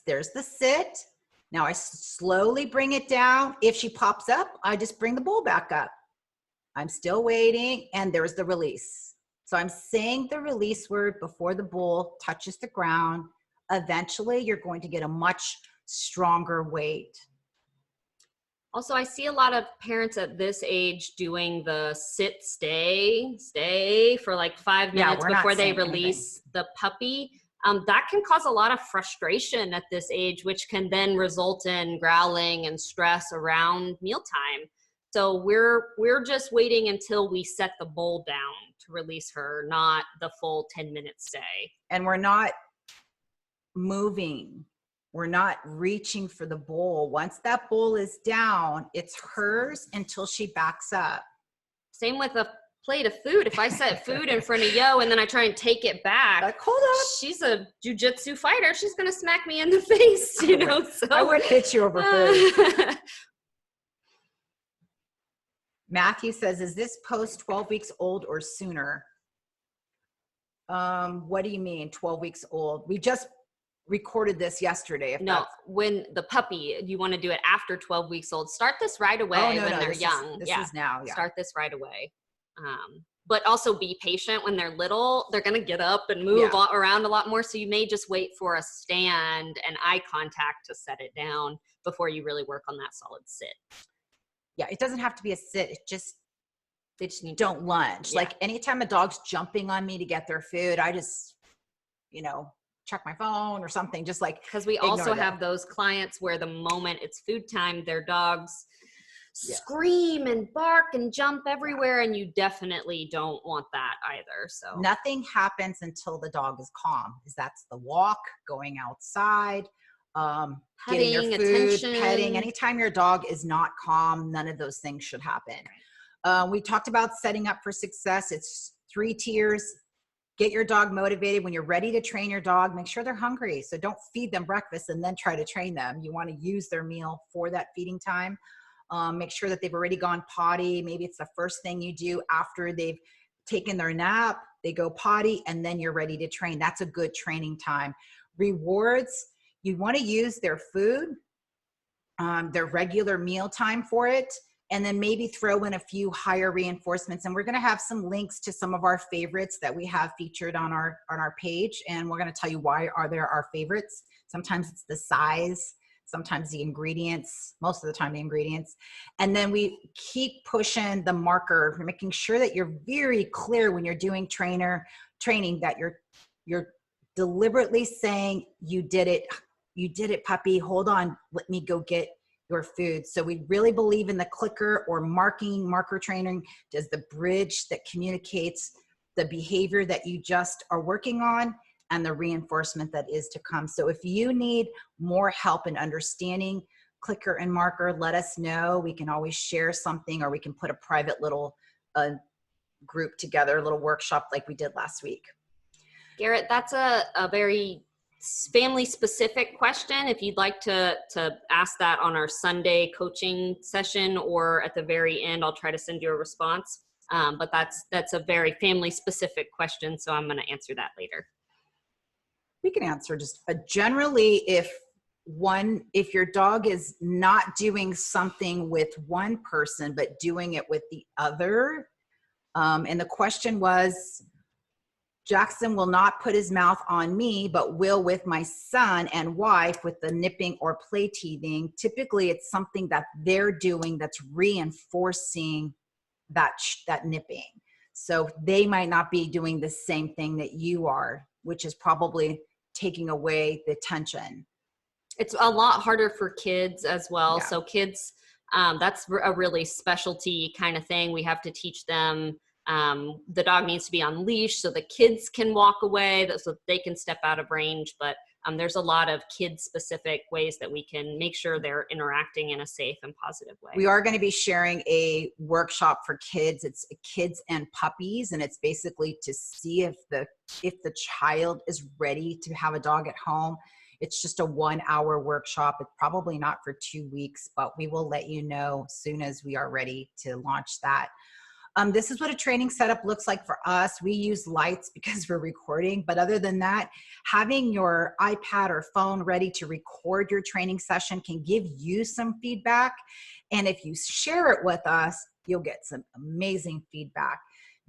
There's the sit. Now I slowly bring it down. If she pops up, I just bring the bowl back up. I'm still waiting, and there's the release. So I'm saying the release word before the bowl touches the ground. Eventually, you're going to get a much stronger weight. Also, I see a lot of parents at this age doing the sit, stay for like 5 minutes before they release the puppy. That can cause a lot of frustration at this age, which can then result in growling and stress around mealtime. So we're just waiting until we set the bowl down to release her, not the full 10-minute stay. And we're not moving. We're not reaching for the bowl. Once that bowl is down, it's hers until she backs up. Same with a plate of food. If I set food in front of Yo and then I try and take it back, like, hold up. She's a jujitsu fighter. She's going to smack me in the face, you know? So I would hit you over food. Matthew says, is this post 12 weeks old or sooner? What do you mean 12 weeks old? We just recorded this yesterday. No, when the puppy, you want to do it after 12 weeks old. Start this right away when they're young. This is now. Yeah. Start this right away. But also be patient when they're little. They're going to get up and move around a lot more. So you may just wait for a stand and eye contact to set it down before you really work on that solid sit. Yeah, it doesn't have to be a sit. They just need don't lunge. Yeah. Like anytime a dog's jumping on me to get their food, I just, check my phone or something, just like, because we also have those clients where the moment it's food time, their dogs scream and bark and jump everywhere, and you definitely don't want that either. So nothing happens until the dog is calm. That's the walk, going outside, getting your food, attention. Petting. Anytime your dog is not calm, none of those things should happen. We talked about setting up for success. It's 3 tiers. Get your dog motivated. When you're ready to train your dog, make sure they're hungry. So don't feed them breakfast and then try to train them. You want to use their meal for that feeding time. Make sure that they've already gone potty. Maybe it's the first thing you do after they've taken their nap. They go potty and then you're ready to train. That's a good training time. Rewards, you want to use their food, their regular meal time for it, and then maybe throw in a few higher reinforcements. And we're going to have some links to some of our favorites that we have featured on our page. And we're going to tell you why are there our favorites. Sometimes it's the size, sometimes the ingredients, most of the time the ingredients. And then we keep pushing the marker, making sure that you're very clear when you're doing training that you're deliberately saying, you did it, puppy, hold on, let me go get your food. So we really believe in the clicker or marker training as the bridge that communicates the behavior that you just are working on and the reinforcement that is to come. So if you need more help in understanding clicker and marker, let us know. We can always share something, or we can put a private little group together, a little workshop like we did last week. Garrett, that's a very family specific question. If you'd like to ask that on our Sunday coaching session, or at the very end, I'll try to send you a response. But that's a very family specific question. So I'm going to answer that later. We can answer just generally if your dog is not doing something with one person, but doing it with the other. And the question was, Jackson will not put his mouth on me, but will with my son and wife with the nipping or play teething. Typically, it's something that they're doing that's reinforcing that nipping. So they might not be doing the same thing that you are, which is probably taking away the tension. It's a lot harder for kids as well. Yeah. So kids, that's a really specialty kind of thing. We have to teach them. The dog needs to be on leash so the kids can walk away, so they can step out of range. But there's a lot of kid-specific ways that we can make sure they're interacting in a safe and positive way. We are going to be sharing a workshop for kids. It's kids and puppies, and it's basically to see if the child is ready to have a dog at home. It's just a 1-hour workshop. It's probably not for 2 weeks, but we will let you know soon as we are ready to launch that. This is what a training setup looks like for us. We use lights because we're recording, but other than that, having your iPad or phone ready to record your training session can give you some feedback. And if you share it with us, you'll get some amazing feedback.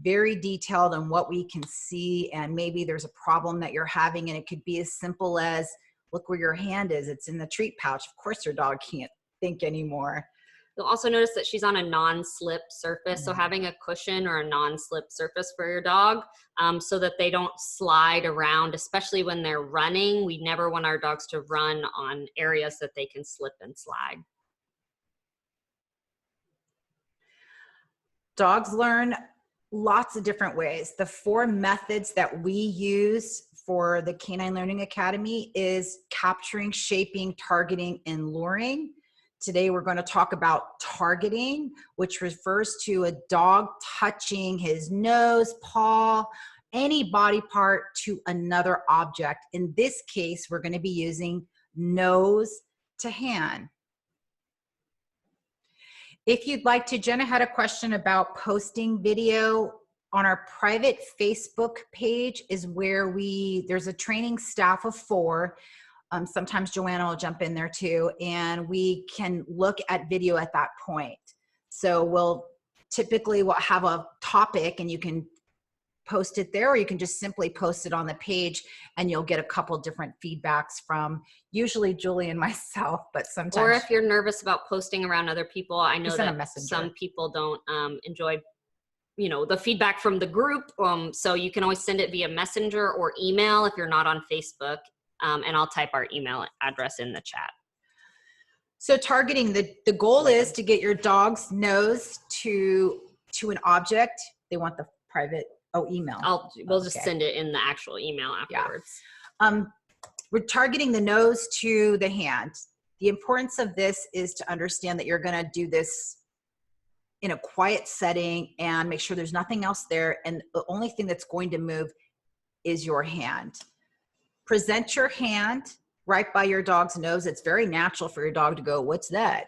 Very detailed on what we can see, and maybe there's a problem that you're having, and it could be as simple as, look where your hand is, it's in the treat pouch. Of course your dog can't think anymore. You'll also notice that she's on a non-slip surface. So having a cushion or a non-slip surface for your dog so that they don't slide around, especially when they're running. We never want our dogs to run on areas that they can slip and slide. Dogs learn lots of different ways. The 4 methods that we use for the Canine Learning Academy is capturing, shaping, targeting, and luring. Today, we're going to talk about targeting, which refers to a dog touching his nose, paw, any body part to another object. In this case, we're going to be using nose to hand. If you'd like to, Jenna had a question about posting video on our private Facebook page is where there's a training staff of 4. Sometimes Joanna will jump in there too, and we can look at video at that point. So we'll have a topic and you can post it there, or you can just simply post it on the page and you'll get a couple different feedbacks from usually Julie and myself, but sometimes. Or if you're nervous about posting around other people, I know that some people don't enjoy the feedback from the group. So you can always send it via messenger or email if you're not on Facebook. And I'll type our email address in the chat. So targeting, the goal is to get your dog's nose to an object. They want the private, email. We'll just send it in the actual email afterwards. Yeah. We're targeting the nose to the hand. The importance of this is to understand that you're going to do this in a quiet setting and make sure there's nothing else there. And the only thing that's going to move is your hand. Present your hand right by your dog's nose. It's very natural for your dog to go, what's that?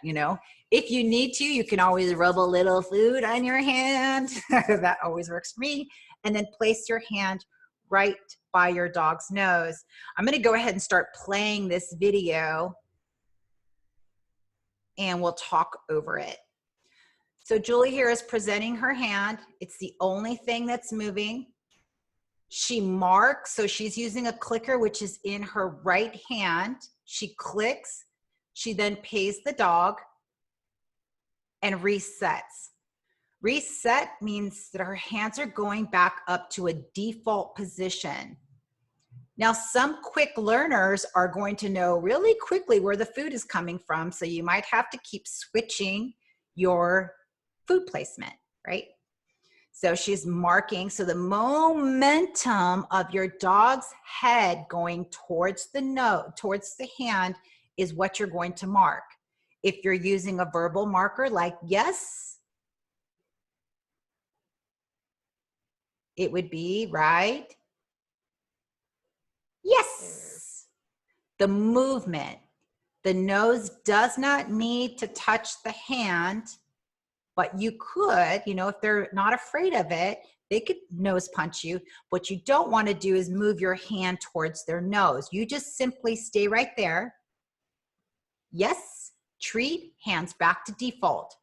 If you need to, you can always rub a little food on your hand. That always works for me. And then place your hand right by your dog's nose. I'm going to go ahead and start playing this video and we'll talk over it. So Julie here is presenting her hand. It's the only thing that's moving. She marks, so she's using a clicker, which is in her right hand. She clicks, she then pays the dog and resets. Reset means that her hands are going back up to a default position. Now, some quick learners are going to know really quickly where the food is coming from, so you might have to keep switching your food placement, right? So she's marking. So the momentum of your dog's head going towards the nose, towards the hand is what you're going to mark. If you're using a verbal marker like yes, it would be right. Yes. The movement. The nose does not need to touch the hand. But you could, if they're not afraid of it, they could nose punch you. What you don't want to do is move your hand towards their nose. You just simply stay right there. Yes, treat, hands back to default.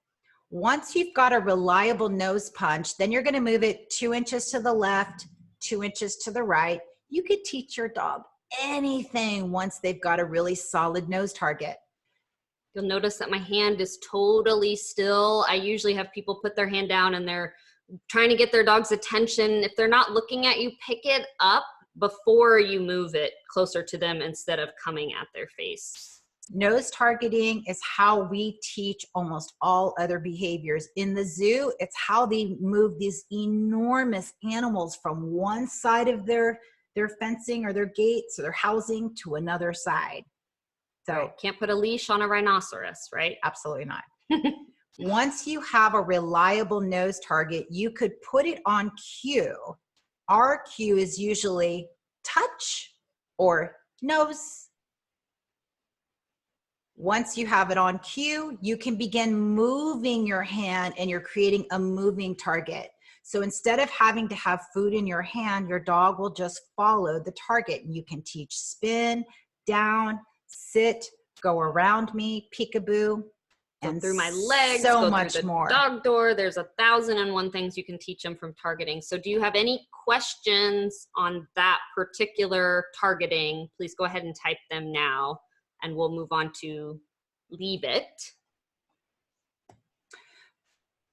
Once you've got a reliable nose punch, then you're going to move it 2 inches to the left, 2 inches to the right. You could teach your dog anything once they've got a really solid nose target. You'll notice that my hand is totally still. I usually have people put their hand down and they're trying to get their dog's attention. If they're not looking at you, pick it up before you move it closer to them instead of coming at their face. Nose targeting is how we teach almost all other behaviors. In the zoo, it's how they move these enormous animals from one side of their fencing or their gates or their housing to another side. So right. Can't put a leash on a rhinoceros, right? Absolutely not. Once you have a reliable nose target, you could put it on cue. Our cue is usually touch or nose, Once you have it on cue, you can begin moving your hand and you're creating a moving target. So instead of having to have food in your hand, your dog will just follow the target. You can teach spin, down, sit, go around me, peekaboo, Go and through my legs, so go much through the more. dog door. There's 1,001 things you can teach them from targeting. So do you have any questions on that particular targeting? Please go ahead and type them now, and we'll move on to leave it.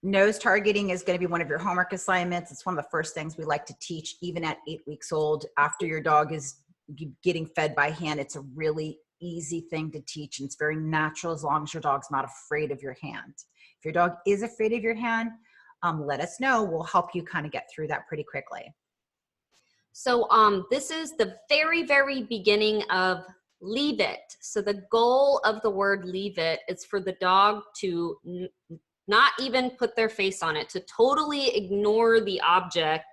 Nose targeting is going to be one of your homework assignments. It's one of the first things we like to teach, even at 8 weeks old. After your dog is getting fed by hand, it's a really easy thing to teach, and it's very natural as long as your dog's not afraid of your hand. If your dog is afraid of your hand, let us know. We'll help you kind of get through that pretty quickly. So this is the very, very beginning of leave it. So the goal of the word leave it is for the dog to not even put their face on it, to totally ignore the object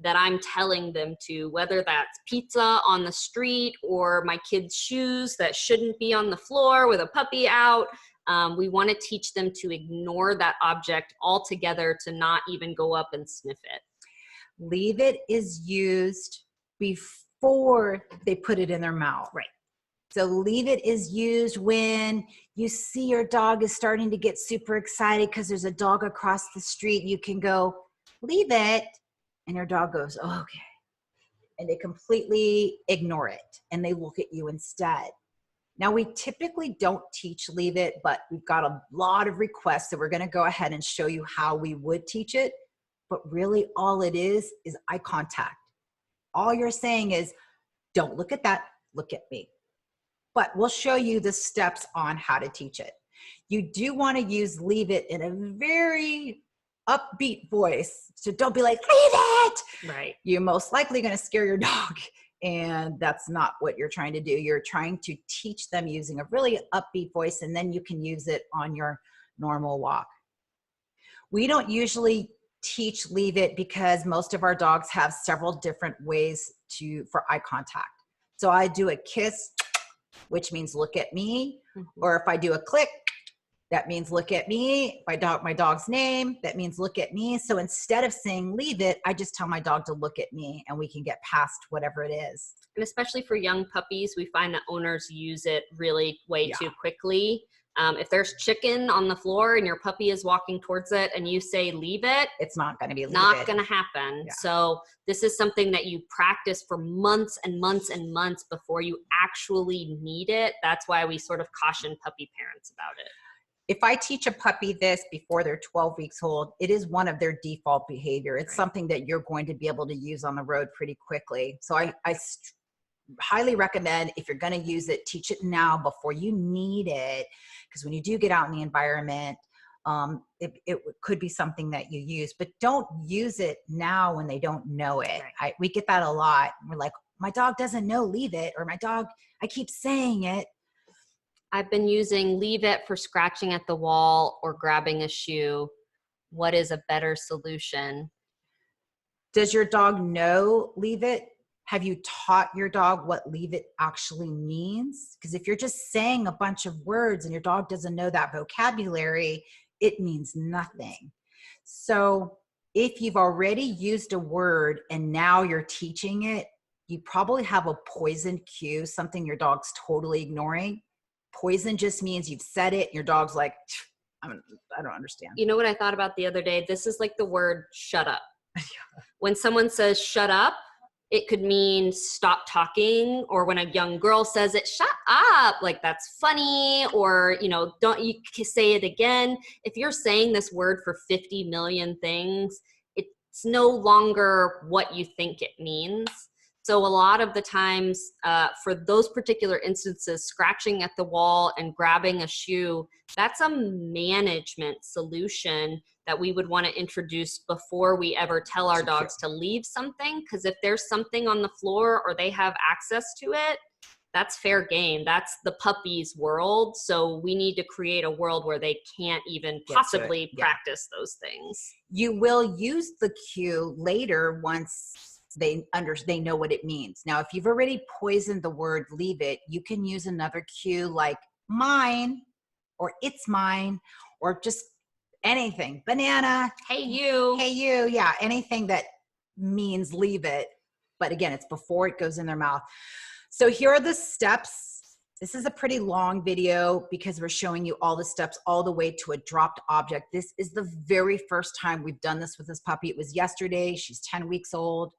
that I'm telling them to, whether that's pizza on the street or my kid's shoes that shouldn't be on the floor with a puppy out. We want to teach them to ignore that object altogether, to not even go up and sniff it. Leave it is used before they put it in their mouth. Right. So leave it is used when you see your dog is starting to get super excited because there's a dog across the street. You can go, leave it. And your dog goes, oh, okay. And they completely ignore it and they look at you instead. Now, we typically don't teach leave it, but we've got a lot of requests, so we're going to go ahead and show you how we would teach it. But really all it is eye contact. All you're saying is, don't look at that, look at me. But we'll show you the steps on how to teach it. You do want to use leave it in a very upbeat voice. So don't be like, leave it. Right. You're most likely going to scare your dog. And that's not what you're trying to do. You're trying to teach them using a really upbeat voice, and then you can use it on your normal walk. We don't usually teach leave it because most of our dogs have several different ways for eye contact. So I do a kiss, which means look at me. Or if I do a click, that means look at me. If I dog my dog's name, that means look at me. So instead of saying leave it, I just tell my dog to look at me, and we can get past whatever it is. And especially for young puppies, we find that owners use it really way too quickly. If there's chicken on the floor and your puppy is walking towards it and you say leave it, it's not going to be not going to happen. Yeah. So this is something that you practice for months and months and months before you actually need it. That's why we sort of caution puppy parents about it. If I teach a puppy this before they're 12 weeks old, it is one of their default behavior. It's something that you're going to be able to use on the road pretty quickly. So I highly recommend, if you're going to use it, teach it now before you need it. Because when you do get out in the environment, it could be something that you use, but don't use it now when they don't know it. Right. We get that a lot. We're like, my dog doesn't know leave it, or my dog, I keep saying it. I've been using leave it for scratching at the wall or grabbing a shoe. What is a better solution? Does your dog know leave it? Have you taught your dog what leave it actually means? Because if you're just saying a bunch of words and your dog doesn't know that vocabulary, it means nothing. So if you've already used a word and now you're teaching it, you probably have a poison cue, something your dog's totally ignoring. Poison just means you've said it and your dog's like, I don't understand. You know what I thought about the other day? This is like the word shut up. When someone says shut up, it could mean stop talking, or when a young girl says it, shut up, like that's funny, or, you know, don't you say it again. If you're saying this word for 50 million things, it's no longer what you think it means. So a lot of the times for those particular instances, scratching at the wall and grabbing a shoe, that's a management solution that we would want to introduce before we ever tell our dogs to leave something. Because if there's something on the floor or they have access to it, that's fair game. That's the puppy's world. So we need to create a world where they can't even possibly practice those things. You will use the cue later once they know what it means. Now, if you've already poisoned the word leave it, you can use another cue like mine, or it's mine, or just anything. Banana. Hey, you. Hey, you. Yeah, anything that means leave it. But again, it's before it goes in their mouth. So here are the steps. This is a pretty long video because we're showing you all the steps all the way to a dropped object. This is the very first time we've done this with this puppy. It was yesterday. She's 10 weeks old.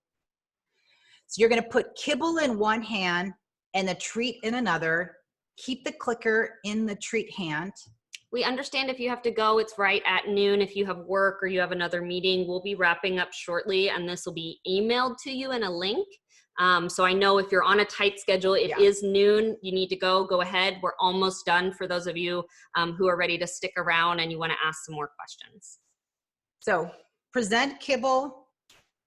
So you're going to put kibble in one hand and the treat in another. Keep the clicker in the treat hand. We understand if you have to go, it's right at noon. If you have work or you have another meeting, we'll be wrapping up shortly, and this will be emailed to you in a link. So I know if you're on a tight schedule, it is noon, you need to go ahead. We're almost done for those of you who are ready to stick around and you want to ask some more questions. So present kibble.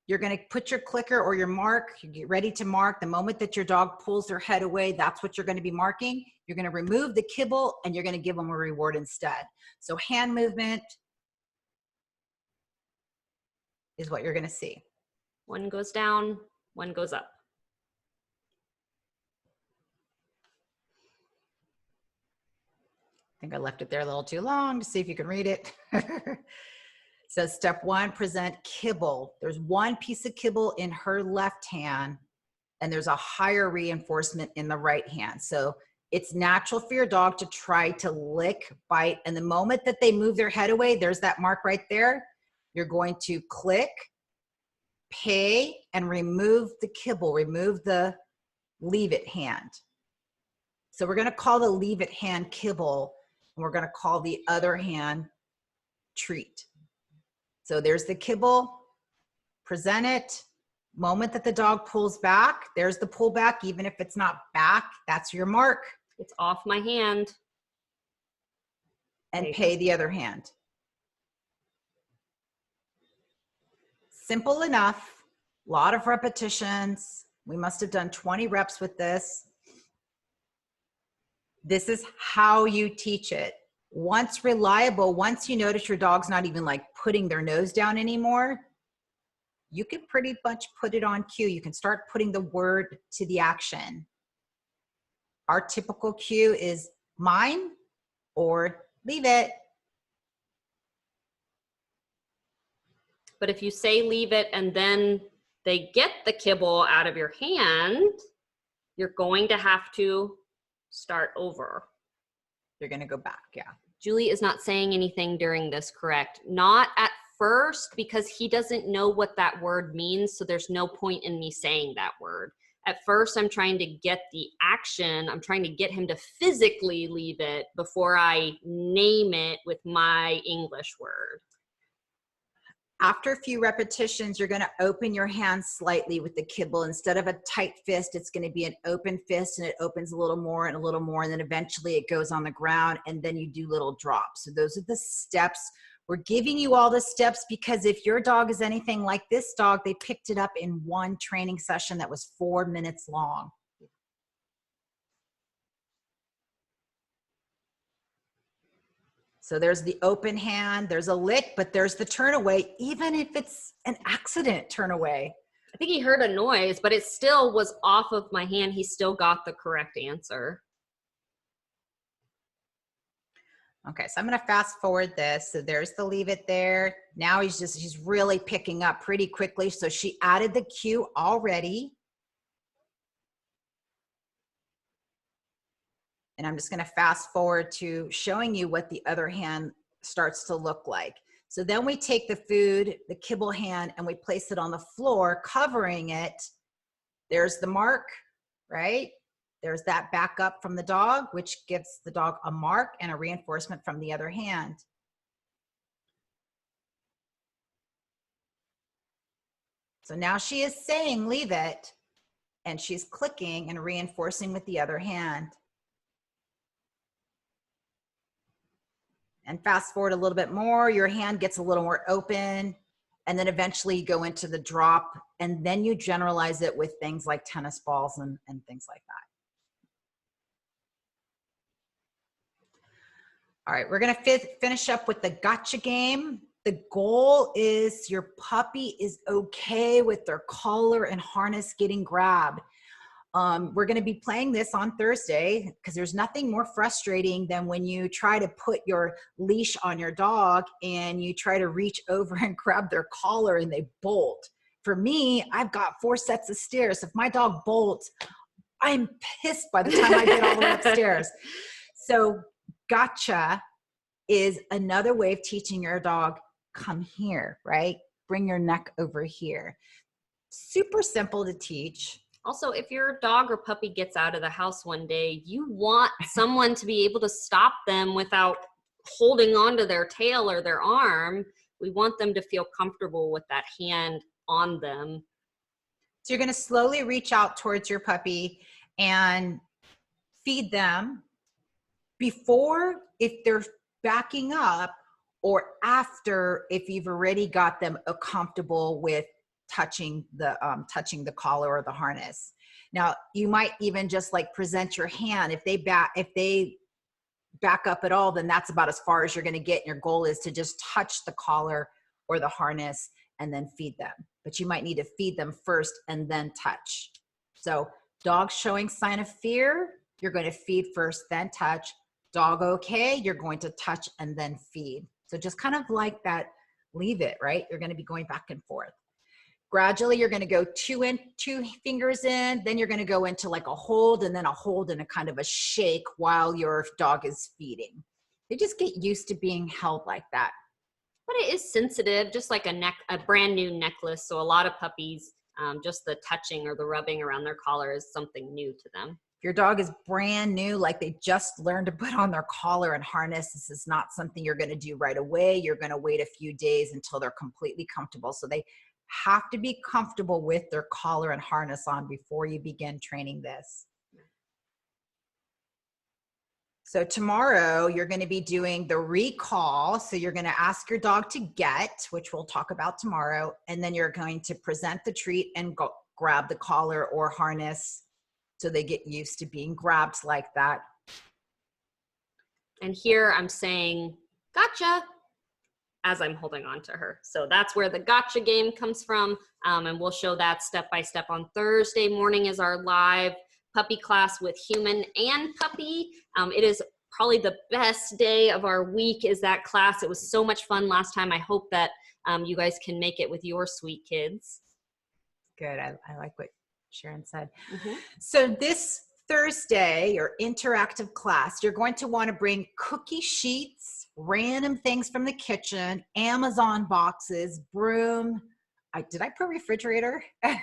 You're going to put your clicker or your mark. You get ready to mark. The moment that your dog pulls their head away, that's what you're going to be marking. You're going to remove the kibble and you're going to give them a reward instead. So hand movement is what you're going to see. One goes down, one goes up. I think I left it there a little too long to see if you can read it. So step one, present kibble. There's one piece of kibble in her left hand and there's a higher reinforcement in the right hand. So it's natural for your dog to try to lick, bite, and the moment that they move their head away, there's that mark right there. You're going to click, pay, and remove the kibble, remove the leave it hand. So we're going to call the leave it hand kibble, and we're going to call the other hand treat. So there's the kibble, present it. Moment that the dog pulls back, there's the pull back. Even if it's not back, that's your mark. It's off my hand. And pay the other hand. Simple enough, a lot of repetitions. We must have done 20 reps with this. This is how you teach it. Once reliable, once you notice your dog's not even like putting their nose down anymore, you can pretty much put it on cue. You can start putting the word to the action. Our typical cue is mine or leave it. But if you say leave it and then they get the kibble out of your hand, you're going to have to start over. You're going to go back, yeah. Julie is not saying anything during this, correct? Not at first, because he doesn't know what that word means, so there's no point in me saying that word. At first, I'm trying to get the action. I'm trying to get him to physically leave it before I name it with my English word. After a few repetitions, you're going to open your hand slightly with the kibble. Instead of a tight fist, it's going to be an open fist, and it opens a little more, and then eventually it goes on the ground, and then you do little drops. So those are the steps. We're giving you all the steps because if your dog is anything like this dog, they picked it up in one training session that was 4 minutes long. So there's the open hand, there's a lick, but there's the turn away, even if it's an accident turn away. I think he heard a noise, but it still was off of my hand. He still got the correct answer. Okay, so I'm gonna fast forward this. So there's the leave it there. Now he's really picking up pretty quickly. So she added the cue already. And I'm just going to fast forward to showing you what the other hand starts to look like. So then we take the food, the kibble hand, and we place it on the floor, covering it. There's the mark, right? There's that back up from the dog, which gives the dog a mark and a reinforcement from the other hand. So now she is saying leave it, and she's clicking and reinforcing with the other hand. And fast forward a little bit more, your hand gets a little more open, and then eventually you go into the drop, and then you generalize it with things like tennis balls and things like that. All right, we're gonna finish up with the gotcha game. The goal is your puppy is okay with their collar and harness getting grabbed. We're going to be playing this on Thursday because there's nothing more frustrating than when you try to put your leash on your dog and you try to reach over and grab their collar and they bolt. For me, I've got 4 sets of stairs. If my dog bolts, I'm pissed by the time I get all the way upstairs. So gotcha is another way of teaching your dog, come here, right? Bring your neck over here. Super simple to teach. Also, if your dog or puppy gets out of the house one day, you want someone to be able to stop them without holding onto their tail or their arm. We want them to feel comfortable with that hand on them. So you're going to slowly reach out towards your puppy and feed them before, if they're backing up, or after, if you've already got them comfortable with touching the collar or the harness. Now, you might even just like present your hand. If they back up at all, then that's about as far as you're going to get. Your goal is to just touch the collar or the harness and then feed them. But you might need to feed them first and then touch. So dog showing sign of fear, you're going to feed first, then touch. Dog okay, you're going to touch and then feed. So just kind of like that, leave it, right? You're going to be going back and forth. Gradually, you're going to go two fingers in, then you're going to go into like a hold, and then a hold and a kind of a shake while your dog is feeding. They just get used to being held like that. But it is sensitive, just like a brand new necklace. So a lot of puppies, just the touching or the rubbing around their collar is something new to them. If your dog is brand new, like they just learned to put on their collar and harness, this is not something you're going to do right away. You're going to wait a few days until they're completely comfortable. So they have to be comfortable with their collar and harness on before you begin training this. So tomorrow you're going to be doing the recall. So you're going to ask your dog to get, which we'll talk about tomorrow, and then you're going to present the treat and go grab the collar or harness so they get used to being grabbed like that. And here I'm saying, gotcha, as I'm holding on to her. So that's where the gotcha game comes from. And we'll show that step by step on Thursday morning is our live puppy class with human and puppy. It is probably the best day of our week is that class. It was so much fun last time. I hope that you guys can make it with your sweet kids. Good. I like what Sharon said. Mm-hmm. So this Thursday, your interactive class, you're going to want to bring cookie sheets, random things from the kitchen, Amazon boxes, broom. Did I put refrigerator? A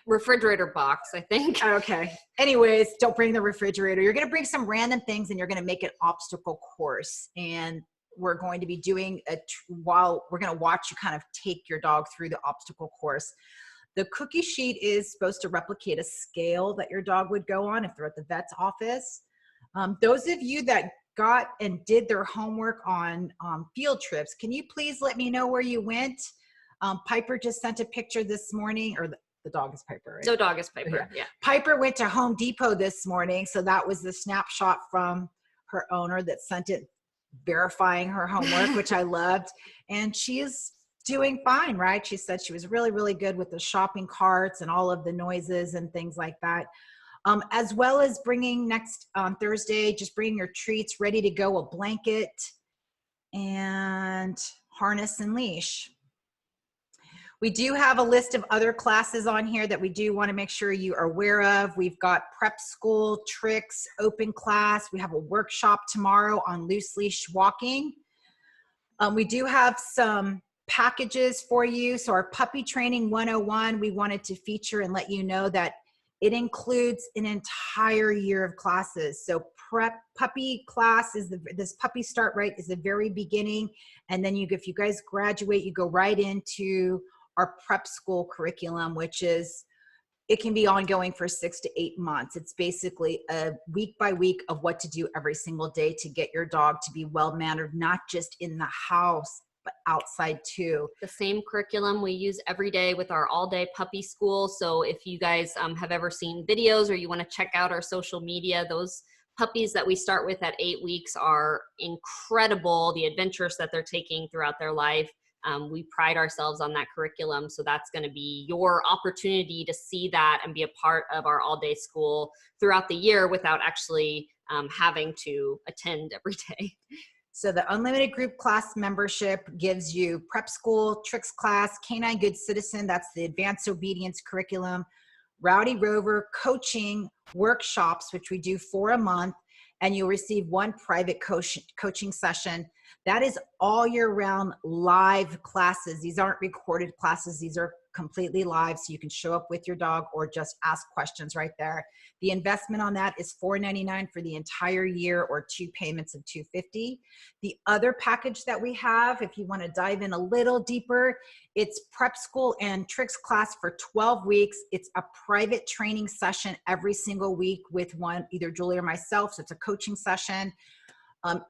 refrigerator box, I think. Okay. Anyways, don't bring the refrigerator. You're going to bring some random things and you're going to make an obstacle course. And we're going to be doing while we're going to watch you kind of take your dog through the obstacle course. The cookie sheet is supposed to replicate a scale that your dog would go on if they're at the vet's office. Those of you that got and did their homework on field trips, can you please let me know where you went? Piper just sent a picture this morning, or the dog is Piper, right? So dog is Piper, yeah. Piper went to Home Depot this morning, so that was the snapshot from her owner that sent it, verifying her homework, which I loved. And she is doing fine, right? She said she was really, really good with the shopping carts and all of the noises and things like that. As well as bringing next on Thursday, just bringing your treats ready to go, a blanket and harness and leash. We do have a list of other classes on here that we do want to make sure you are aware of. We've got prep school, tricks, open class. We have a workshop tomorrow on loose leash walking. We do have some packages for you. So our puppy training 101, we wanted to feature and let you know that it includes an entire year of classes. So prep puppy class is this puppy start right is the very beginning. And then if you guys graduate, you go right into our prep school curriculum, which is, it can be ongoing for 6 to 8 months. It's basically a week by week of what to do every single day to get your dog to be well-mannered, not just in the house, but outside too. The same curriculum we use every day with our all-day puppy school. So if you guys have ever seen videos or you want to check out our social media, those puppies that we start with at 8 weeks are incredible. The adventures that they're taking throughout their life. We pride ourselves on that curriculum. So that's going to be your opportunity to see that and be a part of our all-day school throughout the year without actually having to attend every day. So the unlimited group class membership gives you prep school, tricks class, Canine Good Citizen, that's the advanced obedience curriculum, Rowdy Rover coaching workshops, which we do 4 a month, and you'll receive 1 private coaching session. That is all year round live classes. These aren't recorded classes. These are completely live, so you can show up with your dog or just ask questions right there. The investment on that is $4.99 for the entire year, or 2 payments of $250. The other package that we have, if you want to dive in a little deeper, it's prep school and tricks class for 12 weeks. It's a private training session every single week with either Julie or myself. So it's a coaching session.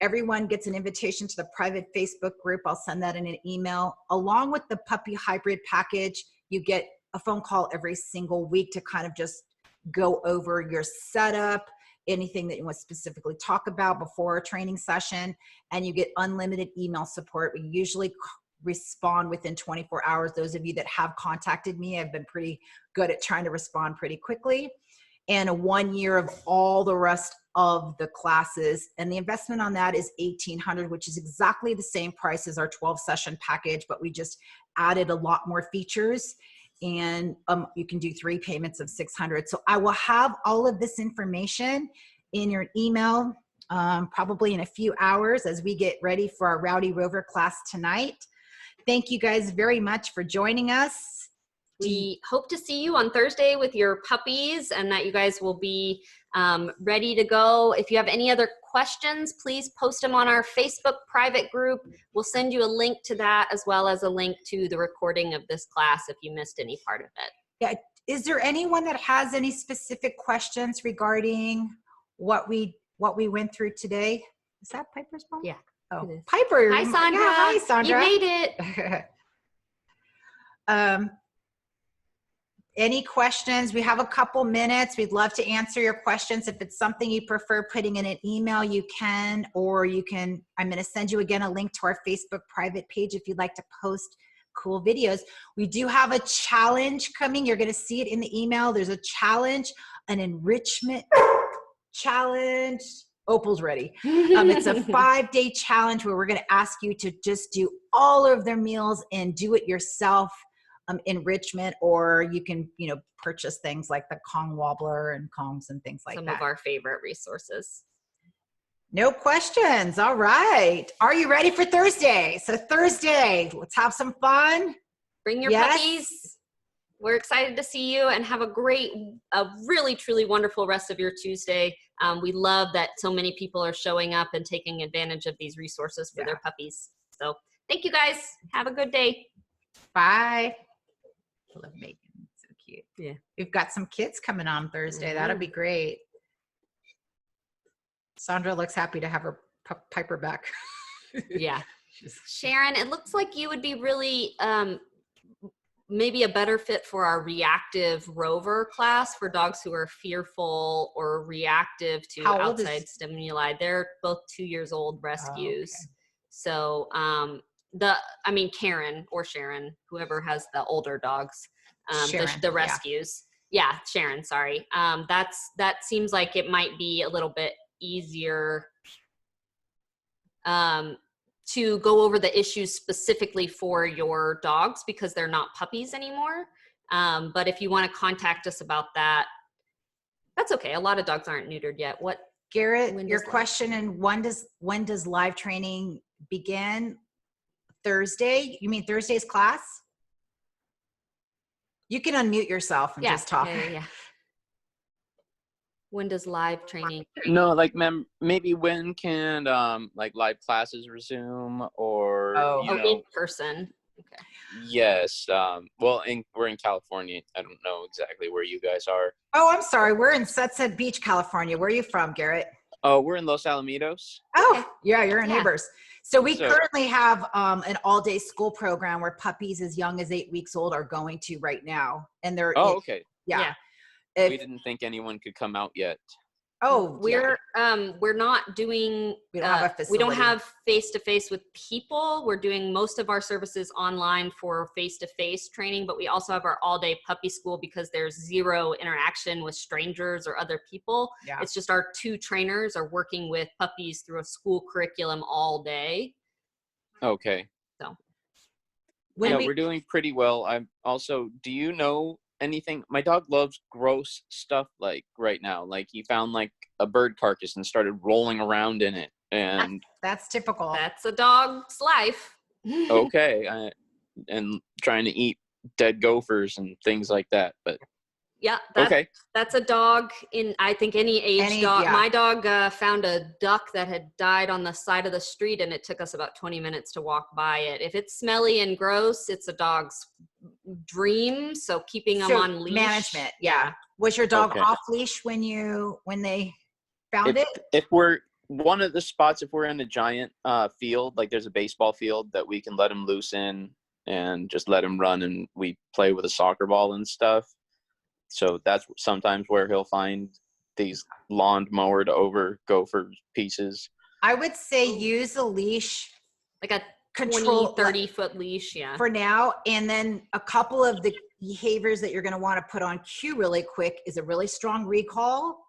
Everyone gets an invitation to the private Facebook group. I'll send that in an email. Along with the puppy hybrid package, you get a phone call every single week to kind of just go over your setup, anything that you want to specifically talk about before a training session, and you get unlimited email support. We usually respond within 24 hours. Those of you that have contacted me, I've been pretty good at trying to respond pretty quickly. And 1 year of all the rest of the classes. And the investment on that is $1,800, which is exactly the same price as our 12 session package, but we just added a lot more features. And you can do 3 payments of $600. So I will have all of this information in your email probably in a few hours as we get ready for our Rowdy Rover class tonight. Thank you guys very much for joining us. We hope to see you on Thursday with your puppies and that you guys will be ready to go. If you have any other questions, please post them on our Facebook private group. We'll send you a link to that, as well as a link to the recording of this class if you missed any part of it. Yeah. Is there anyone that has any specific questions regarding what we went through today? Is that Piper's mom? Yeah. Oh, it is. Piper. Hi, Sandra. Yeah, hi, Sandra. You made it. Any questions? We have a couple minutes. We'd love to answer your questions. If it's something you prefer putting in an email, you can, or you can, I'm going to send you again a link to our Facebook private page if you'd like to post cool videos. We do have a challenge coming. You're going to see it in the email. There's a challenge, an enrichment challenge. Opal's ready. It's a 5-day challenge where we're going to ask you to just do all of their meals and do it yourself. Enrichment, or you can, purchase things like the Kong Wobbler and Kongs and things like that. Some of our favorite resources. No questions. All right. Are you ready for Thursday? So Thursday, let's have some fun. Bring your puppies. We're excited to see you and have a really, truly wonderful rest of your Tuesday. We love that so many people are showing up and taking advantage of these resources for their puppies. So thank you guys. Have a good day. Bye. I love Megan. So cute. Yeah. We've got some kids coming on Thursday. Mm-hmm. That'll be great. Sandra looks happy to have her Piper back. Yeah. Sharon, it looks like you would be really maybe a better fit for our reactive rover class for dogs who are fearful or reactive to outside stimuli. They're both 2 years old rescues. Oh, okay. So Karen or Sharon, whoever has the older dogs, the rescues. Yeah, Sharon, sorry. That seems like it might be a little bit easier to go over the issues specifically for your dogs because they're not puppies anymore. But if you want to contact us about that, that's okay. A lot of dogs aren't neutered yet. Garrett, your question, and when does live training begin? Thursday? You mean Thursday's class? You can unmute yourself and just talk. Yeah. When does live training? No, maybe when can live classes resume, or in person? Okay. Yes. We're in California. I don't know exactly where you guys are. Oh, I'm sorry. We're in Sunset Beach, California. Where are you from, Garrett? Oh, we're in Los Alamitos. Oh, yeah, you're neighbors. So we currently have an all-day school program where puppies as young as 8 weeks old are going to right now. And they're okay. Yeah. We didn't think anyone could come out yet. Oh, we're not doing We don't have a we don't facility. have face-to-face with people. We're doing most of our services online for face-to-face training, but we also have our all-day puppy school because there's zero interaction with strangers or other people. Yeah. It's just our 2 trainers are working with puppies through a school curriculum all day. Okay. When Yeah, we- we're doing pretty well. I'm also, do you know anything? My dog loves gross stuff like right now. Like he found like a bird carcass and started rolling around in it. And That's typical. That's a dog's life. okay, and trying to eat dead gophers and things like that. But Yeah, okay. that's a dog in, I think, any age dog. yeah. My dog found a duck that had died on the side of the street, and it took us about 20 minutes to walk by it. If it's smelly and gross, it's a dog's dream. So keeping them So, on leash. management. Yeah. Was your dog Okay. off leash when they found it? If we're one of the spots, if we're in a giant field, like there's a baseball field that we can let him loose in and just let him run, and we play with a soccer ball and stuff. So that's sometimes where he'll find these lawn-mowered over gopher pieces. I would say use a leash Like a control 20, 30-foot leash, yeah. for now, and then a couple of the behaviors that you're going to want to put on cue really quick is a really strong recall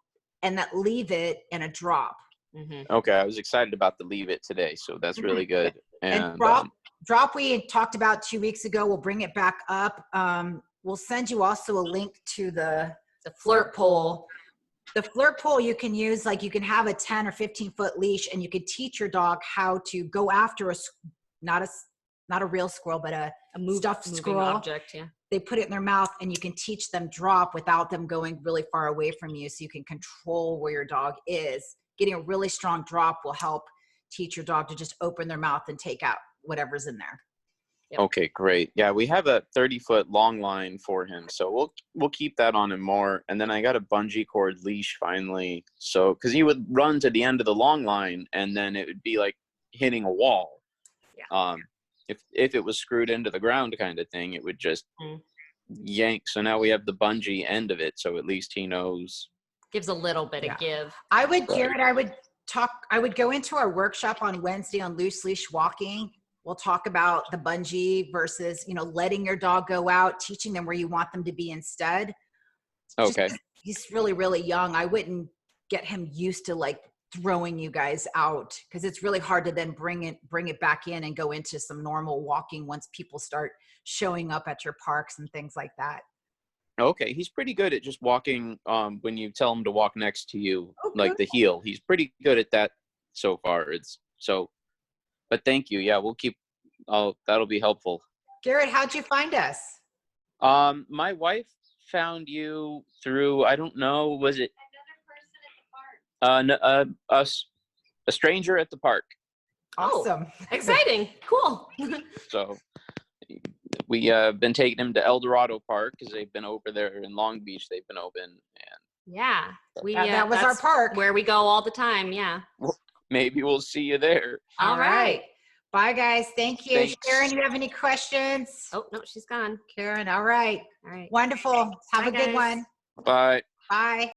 and that leave it and a drop. Mm-hmm. Okay, I was excited about the leave it today, so that's really good. And And drop we talked about 2 weeks ago. We'll bring it back up. We'll send you also a link to the flirt pole. The flirt pole you can use, like you can have a 10 or 15 foot leash and you could teach your dog how to go after not a real squirrel, but a stuffed moving squirrel. object, yeah. They put it in their mouth and you can teach them drop without them going really far away from you. So you can control where your dog is. Getting a really strong drop will help teach your dog to just open their mouth and take out whatever's in there. Yep. okay, great. Yeah, we have a 30-foot long line for him, so we'll keep that on him more. And then I got a bungee cord leash finally, so because he would run to the end of the long line and then it would be like hitting a wall. Yeah. If it was screwed into the ground kind of thing, it would just yank. So now we have the bungee end of it, so at least he knows. Gives a little bit Yeah. of give. Garrett, I would go into our workshop on Wednesday on loose leash walking. We'll talk about the bungee versus, letting your dog go out, teaching them where you want them to be instead. Okay. He's really, really young. I wouldn't get him used to like throwing you guys out because it's really hard to then bring it back in and go into some normal walking once people start showing up at your parks and things like that. Okay, he's pretty good at just walking when you tell him to walk next to you, Oh, like good. the heel. He's pretty good at that so far. But thank you. Yeah, we'll keep. That'll be helpful. Garrett, how'd you find us? My wife found you through, I don't know, was it a stranger at the park? Awesome. Exciting. Cool. So we been taking him to El Dorado Park because they've been over there in Long Beach. They've been open, and Yeah. That was our that's park. where we go all the time. Yeah. maybe we'll see you there. All right. Bye, guys. Thank you. Thanks. Sharon, you have any questions? Oh, no, she's gone. Karen, all right. All right. Wonderful. Have Bye, a good guys. one. Bye. Bye.